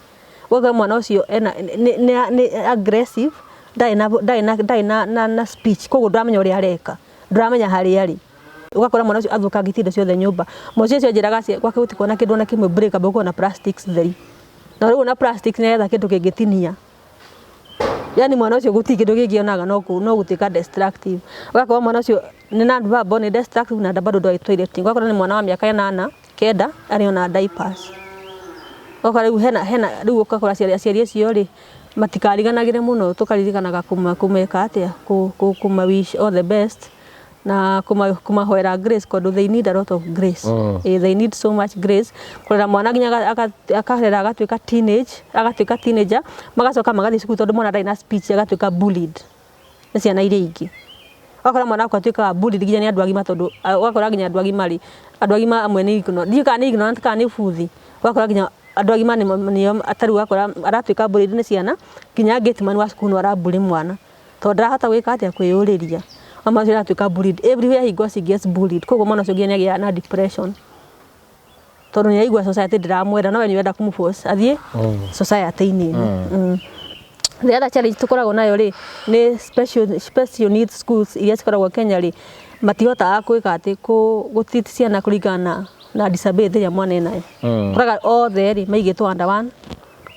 woga mwana ũcio nĩ aggressive ndai na speech koguo ndamenya ũrĩa areka ndamenya harĩa arĩ ũgakora mwana ũcio athũkangĩtie indo ciothe nyũmba mũciĩ ũcio njĩraga gwake gũtikoo na kĩndũ na kĩmwe breakable gũkorwo na plastics theri na rĩu na plastics nĩ getha kĩndũ kĩngĩtinia yani mwana ũcio gũtirĩ kĩndũ kĩngĩonaga no gũtuĩka destructive ũgakora mwana ũcio nĩ non-verbal nĩ destructive na bado ndoĩ toileting ũgakora nĩ mwana wa mĩaka 8 9 arĩ ona diapers ũgakora rĩu hena rĩu ũgakora aciari acio rĩ matikariganagĩre mũno tũkaririkanaga kũmeka atĩa kuma wish all the best na kumahoera grace tondũ they need a lot of grace they need so much grace kũrera mwana nginya akarera agatuĩka teenager magacoka magathiĩ cukuru tondũ mwana ndarĩ na speech agatuĩka bullied nĩ ciana iria ingĩ ũgakora mwana wakwa atuĩkaga bullied nginya nĩ andũ agima tondũ ũgakora nginya andũ agima amwe nĩ ignorant ndiũĩ kana nĩ ignorant kana nĩ buthi ũgakora nginya andũ agima nĩo atarĩ ũgakora aratuĩka bullied nĩ ciana nginya gateman wa cukuru no arabully mwana tondũ ndarahota gwĩka atĩa kwĩyũrĩria mama ũcio aratuĩka bullied everywhere he goes he gets bullied koguo mwana ũcio nginya nĩagĩa na depression tondũ nĩ aigua society ndĩramwenda no we nĩ ũrenda kũmũforce athiĩ society-inĩ ĩno the other challenge tũkoragwo nayo rĩ nĩ special needs schools iria cikoragwo Kenya rĩ matihotaga gwĩka atĩ gũtreat ciana kũringana na disability ya mwana enayo ũkoraga othe rĩ maigĩtwo under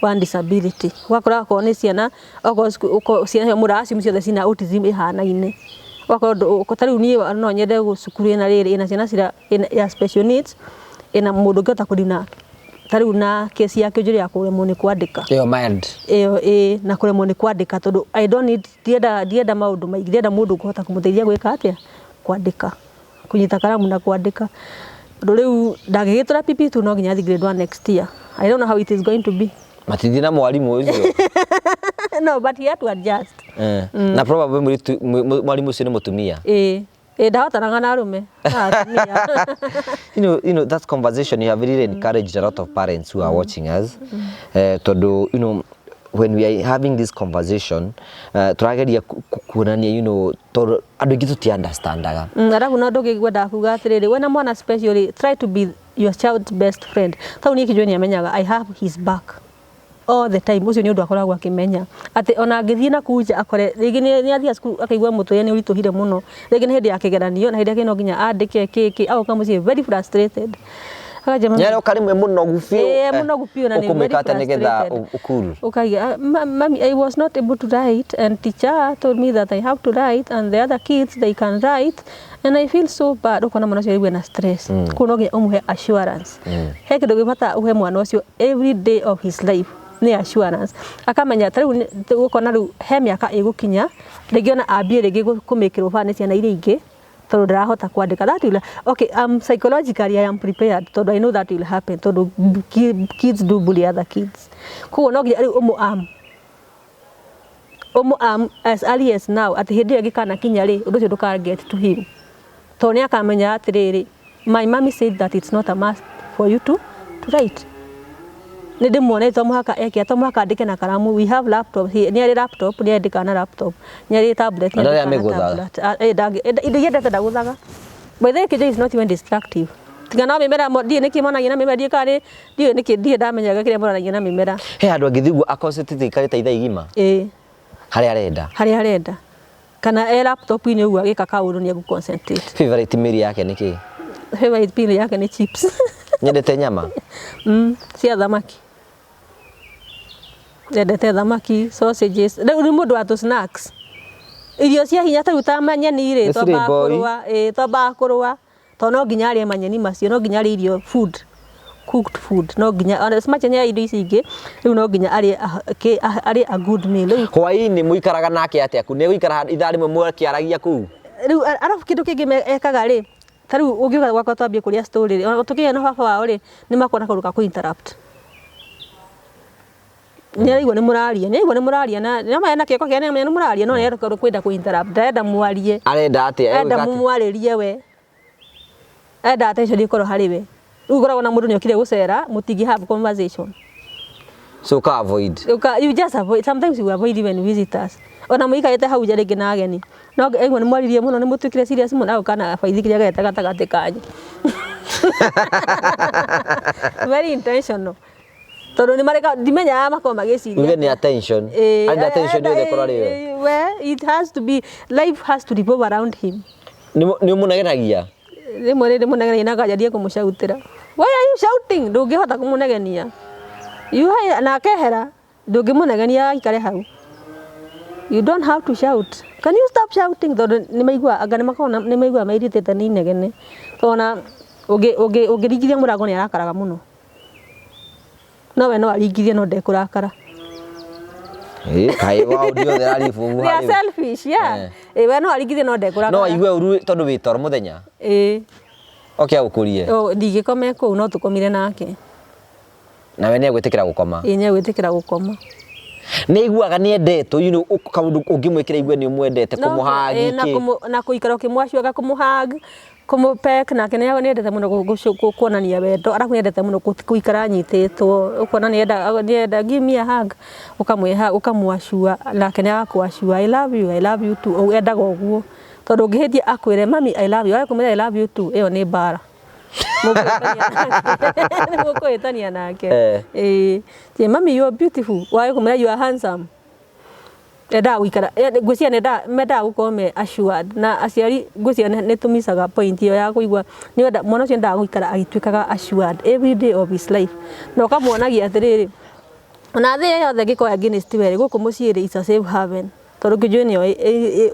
one disability ũgakora ko nĩ ciana ciana mũraci ciothe cina autism ihanaine ũgakorwo ta rĩu niĩ no nyende cukuru ĩna rĩrĩ ĩna ciana ya special needs ĩna mũndũ ũngĩhota kũrina ta rĩu na kesi yake njũru ya kũremwo nĩ kwandĩka mild na kũremwo nĩ kwandĩka tondũ I don't need ndienda maũndũ maingĩ ndienda mũndũ ũkũhota kũmũteithia gwĩka atĩa kwandĩka kũnyita karamu na kwandĩka Riu ndagigitura PP2 no nginya grade 1 next year. I don't know how it is going to be. Matithi na mwalimu ucio. No, but he had to adjust. Na probably mwalimu ucio ni mutumia. Ndahotanaga na arume. You know that conversation you have really encouraged a lot of parents who are watching us. Todo, you know, when we are having this conversation, turageria kuonania, you know, todo andu ingi tuti understandaga. Arabu no ndugigwenda kuga atiriri, wena mwana especially try to be your child's best friend. Tau ni kijweni amenyaga I have his back all the time. Ucio ni undu akoragwo akimenya ati ona ngithii na kuja akore rigi ni athia cukuru akaigwa mutuye ni urituhire muno, rigi ni hindi ya kigeranio na hindi yake no nginya andike kiki au kama mucie very frustrated. Nyaro karimwe muno gufio. Muno gufio na ni very frustrated. Nigetha ukuru. Okay, mommy, I was not able to write and teacher told me that I have to write and the other kids they can write and I feel so bad. Ukona mwana ucio ari na stress. Kuno nginya umuhe assurance. He kindu gibata uhe mwana ucio every day of his life. Ni assurance akamenya tariu ukona riu he miaka igukinya rigi ona ambie rigi kumikirwo bana ciana iria ingi tondu ndirahota kwandika that will okay psychologically I am prepared tondu I know that will happen tondu kids do bully other kids kuo no nginya riu umu as early as now ati hindi ĩyo gikana kinya ri undu ucio nduka get to him tondu ni akamenya atiriri my mommy said that it's not a must for you to write. Nidi muone to muhaka eke to muhaka andike na karamu. We have laptop here, ni ari laptop ni andika na laptop ni ari tablet ni tablet ndiyendete ndaguthaga. By the way kijo is not even destructive. Tigana mimera ndie niki mona ngina mimera ndie kare ndie niki ndie ndamenyaga kire mona ngina mimera he andu angithigwo akoncentrate karita itha igima hari arenda kana laptop ni ugu agika kaundu ni guconcentrate. Favorite meal yake niki? Favorite meal yake ni chips. Nyendete nyama? Cia thamaki. Nyendete thamaki, sausages. Riu mundu wa snacks. Irio cia hinya ta ruta manyeni ri to ba kurwa to no nginya ari manyeni macio no nginya ari irio food cooked food no nginya as much nya irio ici ingi riu no nginya ari a good meal. Hwaini muikaraga nake atia ku ne guikara ithaa rimwe mwakiaragia ku riu arafu kindu kingi ekaga ri tariu ungiuga gwakwa twambie kuria story ri tukinya na baba wao ri ni makona kuruka ku interrupt nĩaraigua nĩ mũraria na nama ena kĩoko kĩa nĩ mũraria no nĩ kwenda ku interrupt ndenda mwarie arenda atia enda mwarĩrie we enda attention ikorwo harĩ we rĩu ngoragwo na mũndũ nĩ okire gũcera mũtingi have conversation so ka avoid you just avoid. Sometimes you avoid even visitors ona mũikarĩte hau nja rĩngĩ na ageni no aigua nĩ mwaririe mũno nĩ mũtuĩkire serious mũno au kana baithikire gete gatagatĩ kanyu very intentional tondu ni mareka dimenya makoma magiciria even attention and attention yothe korwa riwe well it has to be life has to revolve around him ni munegenagia rimwe munegenia na kajadia kumucautira why are you shouting ndungihota kumunegenia you na kehera ndungimunegenia ikare hau you don't have to shout. Can you stop shouting tondu ni maigua anga ni maigua mairitete ni negene tona ugirigithia murago ni arakaraga muno no we no arigithie no ndekurakara kai wa audio the arifu we are selfish we no arigithie no ndekurakara no igwe uru tondu witor muthenya okay ukurie ndigikome ku no tukomire nake na we ni egwitikira gukoma ni egwitikira gukoma ni iguaga ni endetwo you know kaundu ungimwikira igwe ni umwendete kumuhagi na kuikara kimwacioga kumuhag kumupek na kene yago ni endete muno kuonania wendo araku ni endete muno kuikara nyititwo ukona ni enda give me a hug ukamwiha ukamwacua na kene agakwacua I love you too endaga uguo tondu ngihithia akwire mami I love you akumira I love you too iyo ni bara mukuhitania nake mami you are beautiful wae kumira you are handsome enda wikara ngwĩcia nenda gukorwo me assured na aciari ngwĩcia nĩ tumisaga point iyo ya kuigua ni wenda mwana ũcio nda guikara agituĩkaga assured every day of his life no kamuonagia atiriri ona thĩ yothe ngĩkorwo against we gũkũ mũciĩ rĩ is a safe haven tondu kijwe ni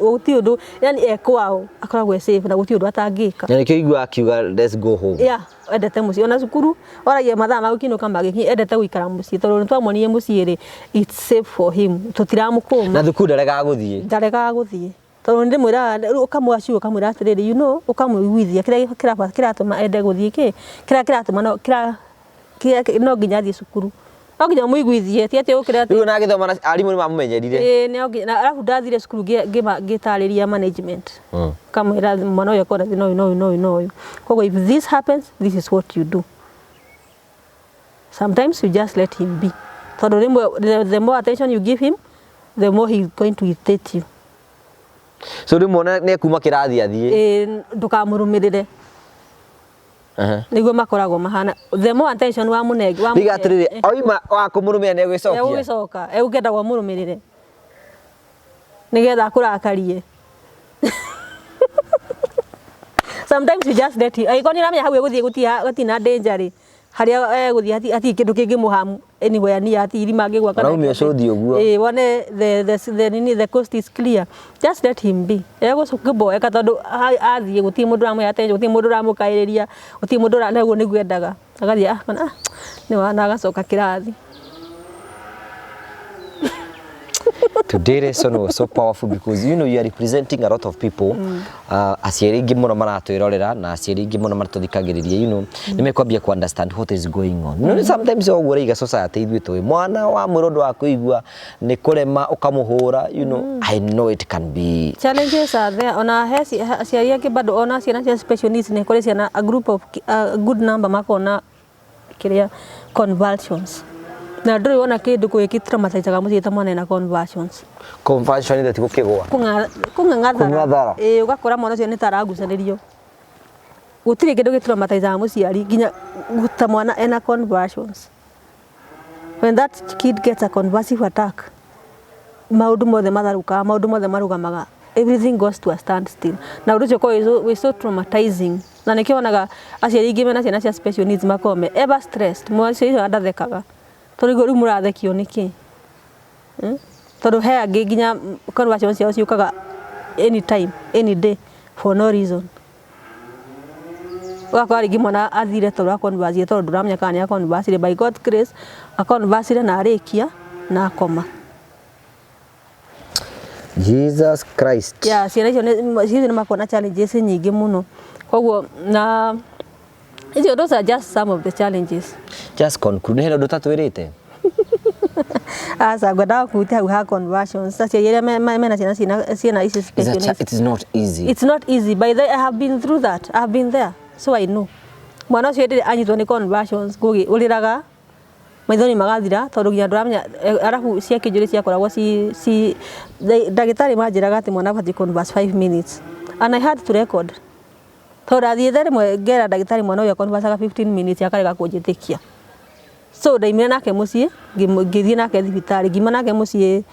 uti undu yani ekwao akoragwo safe na guti undu atangika na nikio igua akiuga let's go home endete muciĩ ona cukuru oragia mathaa ma gukinuka magiki endete guikara muciĩ tondu ni twamuonire muciĩ ri it's safe for him tutiramukuma na thukuru ndarega guthie tondu ndi mwira ukamwaciu ukamwira atiriri you know ukamwiguithia kiratuma ende guthii kiratuma no no nginya athii cukuru no nginya muiguithie ti ati ukira riu na githoma arimu ni mamumenyerire no nginya arafu ndathire cukuru ngitariria management kamwira mwana uyu akora no koguo if this happens this is what you do. Sometimes you just let him be. Tondu the more attention you give him, the more he's going to irritate you. So rimwe ne kuma kirathi athie ndukamurumirire niguo makoragwo mahana the more attention wa munegi wa biga atiriri oima wa kumurumia ne gwicokia ugenda gwa murumirire nigetha kurakarie. Sometimes you just let him aikoni ramya hau eguthie gutina danger ri haria guthie ati kindu kingi muhamu anywhere ni ati irima ngigwa kana raumia cothi uguo wone the coast is clear, just let him be gucukibo eka tondu athie guti mundu ramwe atenje guti mundu ramukairiria guti mundu ra neguo niguo endaga agathie ni wana agacoka kirathi. Today lesson was so powerful because you know you are representing a lot of people. Aciari ingi muno maratwirorera na aciari ingi muno maratuthikagiriria you know nimekwambia ku understand what is going on. You know, sometimes ogure iga society ithu twi mwana wa murondo wa kuigua ni kurema ukamuhura you know I know it can be challenges are there ona hesi aciari ingi bado ona ciana cia special needs ni kuri ciana a group of a good number makona kiria convulsions na nduri wona kindu gwikitira mataicaga muciita mwana na conversions that gukigwa kungangathara ugakora mwana ucio ni taragucanirio gutiri kindu gitira mataicaga muciari nginya guta mwana ena conversions. When that kid gets a convulsive attack maundu mothe matharuka maundu mothe marugamaga everything goes to a standstill na undu ucio we so traumatizing na nikionaga aciari ingi mena ciana cia special needs makome ever stressed mwana ucio andathekaga torigo ru murathekio niki tondu he angi nginya conversion ciao ciukaga anytime any day for no reason wakwa ringi mwana athire tondu wa conversion tondu ndramenya kana ya conversion by God grace a conversion na arikia na akoma. Jesus Christ. Yeah, ciana icio ni makona challenges nyingi muno koguo na those are just some of the challenges. Just conclude helo ndutatwirite asa gwenda kutia hau ha conversions sasa yele mena ciana isi special needs. It is not easy. It's not easy by the I have been through that. I have been there so I know mwana ucio ndire anyitwo ni conversions ngugi uriraga maithoni magathira tondu nginya ndramenya arafu cia kinjuri cia koragwo si dagitari manjiraga ati mwana bati converse 5 minutes and I had to record tondu athie there mwe ngera dagitari mwana uyu converse 15 minutes akarega kunjitikia so ndaimire nake mucii ngithie nake thibitari ngima nake mucii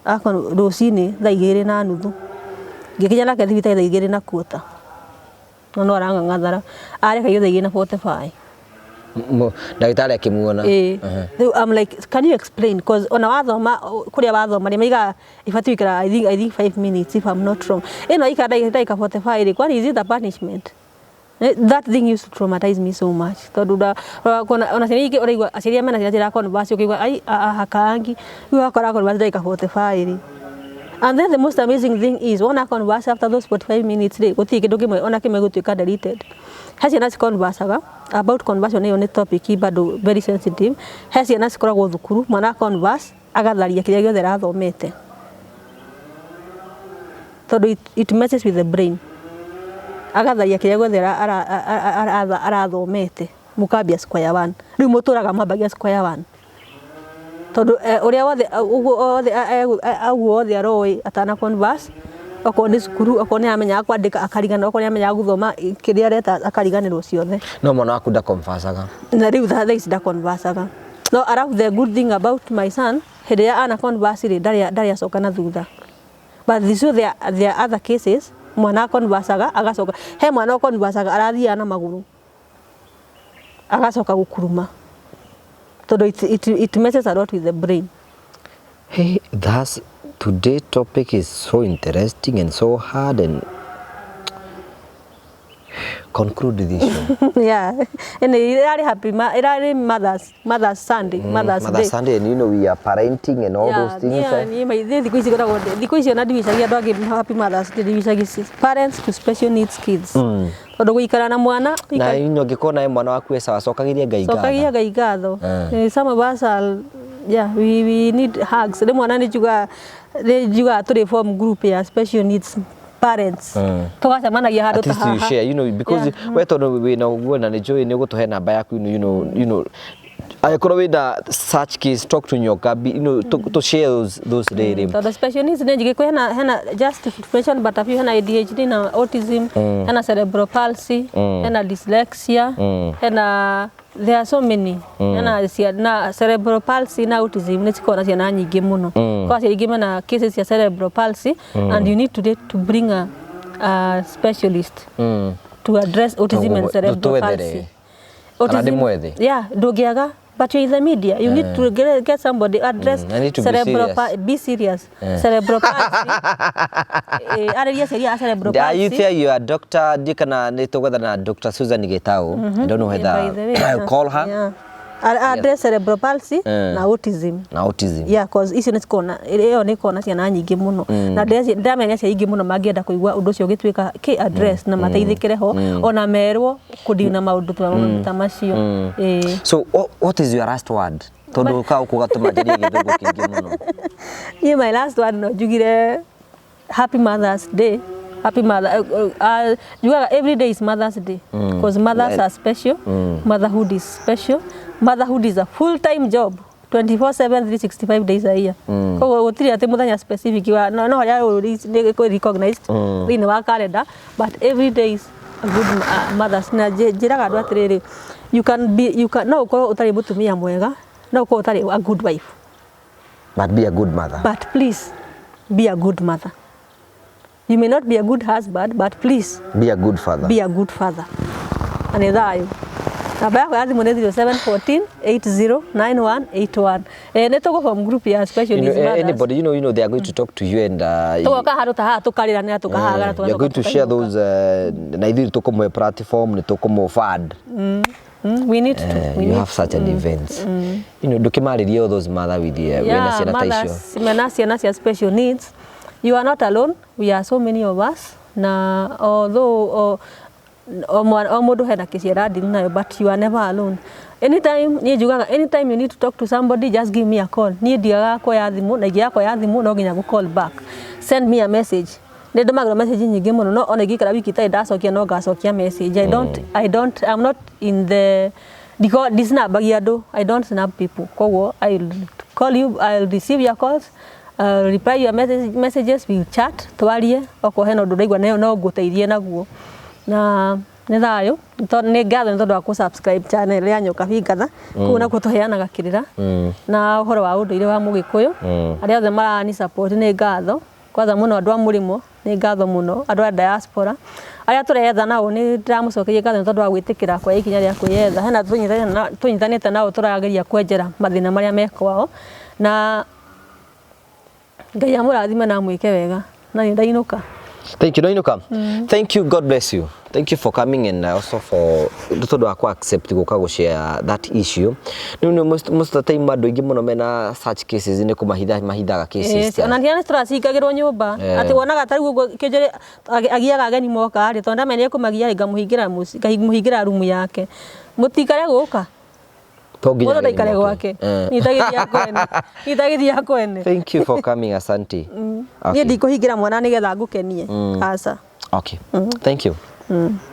akon rucini thaa 2:30 ngikinya nake thibitari thaa 2:15 no arangangathara areka yo thaa 2:45 dagitari akimuona I'm like can you explain because ona wathoma kuria wathoma ni maiga ifatu ikara I think 5 minutes if I'm not wrong eno ikada 45 kwani is it a punishment? That thing used to traumatize me so much tondu ona ciana ingi uraigua aciari mena ciana converse ukigua ai hakangi you akora converse 45 and then the most amazing thing is ona converse after those 45 minutes guti kindu kimwe ona kimwe gutuika deleted hasi na converse about conversion ni topic bado very sensitive hasi na sikoragwo thukuru mwana converse agatharia kiria giothe rathomete tondu it messes with the brain agatharia kiria giothe arathomete mukambia square one riu muturaga mambagia square one tondu uria wothe aroi atana converse akone cukuru akone amenya kwandika akarigana akone amenya guthoma kiria reta akariganirwo ciothe no mwana waku nda conversaga na riu tha is da conversaga no arafu the good thing about my son hiria ana converse ri ndari acoka na thutha but there are other cases mwana conversaga agacoka he mwana conversaga arathia na maguru agacoka gukuruma tondu it messes a lot with the brain. Hey, that's today's topic is so interesting and so hard and conclude this show. Yeah, and really happy. Really Mother's Sunday, Mother's Day. Mother's Sunday, and you know we are parenting and all those things. Yeah, the quiz na divisagia dogi happy Mother's Day divisagia parents to special needs kids. Tondu guikara na mwana na inyo ngikona mwana waku esa wacokagiria Ngai ngatho. Cokagiria Ngai ngatho. Some of us are, yeah, we need hugs. The mwana ni juga to reform group ya special needs parents. Tugacemanagia handu ta haha. Share, you know, because we tondu we na uguo na ni joy ni gutuhe namba yaku, you know I could have such kids talk to Nyoka, you know, to share those daily. So the special needs ni hena just to mention but a few hena ADHD na autism, hena cerebral palsy, hena dyslexia, hena there are so many. Hena na cerebral palsy na autism ni sikona ciana nyingi muno. Kwa ciana nyingi na cases ya cerebral palsy and you need to bring a specialist to address autism and cerebral palsy. Autism, yeah, dogiaga. But you're in the media. You need to get somebody address cerebral palsy. Be serious. Cerebral palsy. Cerebral you say you are Dr. Dikana Netoga na Dr. Susan Getao. I don't know whether I'll call her. Yeah. Address cerebral palsy na autism. Na autism. Yeah, cause icio nĩkona ĩyo nĩkona ciana nyingĩ mũno. Na ndamenya ciana nyingĩ mũno mangĩenda kũigua ũndũ ũcio ũgĩtuĩka kĩ address na mateithĩkĩre ho ona merwo kũdina maũndũ ta macio. So what is your last word? Tondu ka ukugatuma njĩrie gĩthũngũ kĩingĩ mũno. My last word no njugire Happy Mother's Day. Happy Mother. Every day is Mother's Day because mothers are special. Motherhood is special. Motherhood is a full-time job, 24/7, 365 days a year. Kwa gutiri ati muthenya specific wa no haria recognized in wa calendar, but every day is a good mother's. Na njiraga andu atiriri, you can no ukorwo utari mutumia mwega, no ukorwo utari a good wife, but be a good mother. But please be a good mother. You may not be a good husband, but please be a good father. Be a good father. And thayo. Namba yako ya thimu ni 0714 809181. Nitugo from group ya special needs mothers. Anybody, you know they are going to talk to you and tugoka handu ta ha tukarira ni tukahagara you are going to share those na ithuĩ tukomwe platform ni tukomwe fund. We need to. You have such an events. You know ndukimaririe all those mother with you. Wena ciana ta icio. Mena ciana cia special needs. You are not alone. We are so many of us. Na although mundu hena kiciara ndini nayo, but you are never alone. Anytime you need to talk to somebody, just give me a call. Ni ndiaga kwa ya thimu na yako ya thimu no nginya go call back. Send me a message. Ndio magro message nyingi muno no ona gikara wiki ta ndacokia no gacokia message. I'm not in the because this na bagi ando. I don't snap people. Kowo I'll call you, I'll receive your calls. Reply your messages, we'll chat twarie oko heno ndu ndaigua no nguteithie naguo na nĩ thayo nĩ ngatho nĩ tondũ wa ku subscribe channel ya Nyoka Fingatha kũu na kutuheanaga kĩrĩra na ũhoro wa ũndũire wa Mũgĩkũyũ arĩa othe marani support nĩ ngatho kwanza mũno andũ a mũrĩmo nĩ ngatho mũno andũ a diaspora arĩa tũretha nao nĩ ndĩramũcokeria ngatho nĩ tondũ wa gwĩtĩkĩra kwa ikinya rĩa kwĩyetha hena tũnyitanĩte nao tũrageria kwenjera mathĩna marĩa mekwao na Ngai amũrathime na mwĩke wega na nĩ ndainuka. Thank you, Noinuka. Thank you, God bless you. Thank you for coming and also for tondu wa accept guka go share that issue. No most of the time bado ingi muno mena such cases ni kumahithaga cases. Ona ndiane turacikagirwo nyumba ati wonaga tari guo kejere agiaga ageni moka ari tonda mene kumagia ngamuhingira muci ngamuhingira rumu yake mutikare guka Mwana ndaikare gwake. Nitagithia kwene. Thank you for coming, asante. Niĩ ndikuhingira mwana nigetha ngukenie. Aca. Okay. Thank you.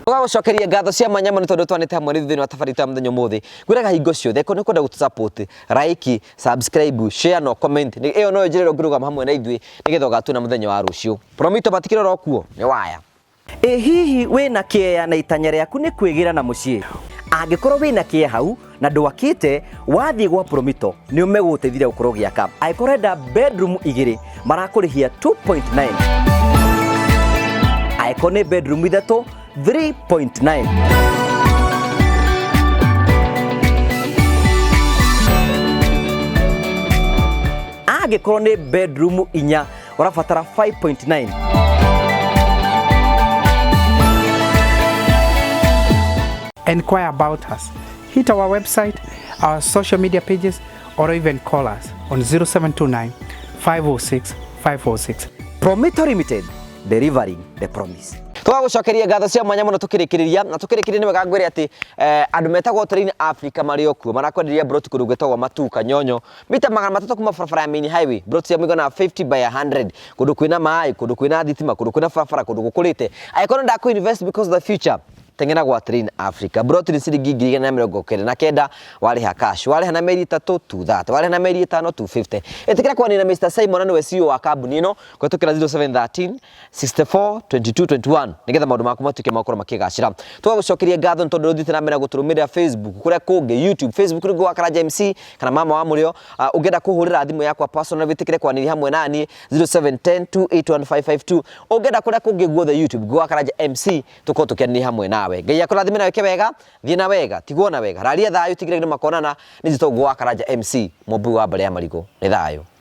Tugagucokeria ngatho cia manyama nĩ tondũ twanĩte hamwe nĩ thĩinĩ wa thabarĩ ta mũthenya ũmũthĩ. Ngwĩraga hingo ciothe ko nĩ kwenda gũtũsupport, like, subscribe, share no comment. Ĩyo no njĩra ũngĩrũgama hamwe na ithuĩ nĩgetha ũgatuna mũthenya wa rũciũ. Promito batikĩrora okuo nĩ waya. Hihi wĩna kĩeya na itanya rĩaku nĩ kwĩgira na mũciĩ. Angĩkorwo wĩna kĩeya hau na ndwakĩte wathiĩ gwa Promito nĩ ũmegũteithia gũkorwo gĩaka. Angĩkorwo enda bedroom 2 marakũrĩhia 2.9. Angĩkorwo nĩ bedroom 3 3.9. Angĩkorwo nĩ bedroom 4 ũrabatara 5.9. inquire about us, hit our website, our social media pages, or even call us on 0729 506 506. Prometo Limited, delivering the promise. Twagucokeria ngatho cia mwanya muno tukirikiria na tukirikiria ni wega ngwire ati andu metagwo hotelini Africa mario kuo marakwenderia broti kundu gwetagwo Matuka Nyonyo mita 300 kuma barabara ya main highway broti ya mwigana 50 by 100 kundu kwina mai kundu kwina thitima kundu kwina barabara kundu gukurite aikona ndako invest because of the future tengena gwa Hotelini Africa broti ni ciringi 299 wariha cash wariha na meri 3 230 wariha na meri 5 250 etikira kwa ni na Mr Simon ni we CEO wa kambuni ino kwetukira 0713 64 22 21 nigetha maundu maku matuke makoro makigacira twagucokeria ngatho ntondu thite na mena guturumira Facebook kuria kungi YouTube Facebook ni gwa Karaja MC kana mama wa murio ungenda kuhurira thimu yakwa personal vitikire kwa ni hamwe nani 0710 281552 ungenda kuria kungi guothe YouTube gwa Karaja MC tukotukia ni hamwe nawe Ngai akurathime weke wega thie na wega tiguona wega raria thayo tigire ni makonana ni jito gwa Karaja MC mubu wa bare ya marigo ni thayo.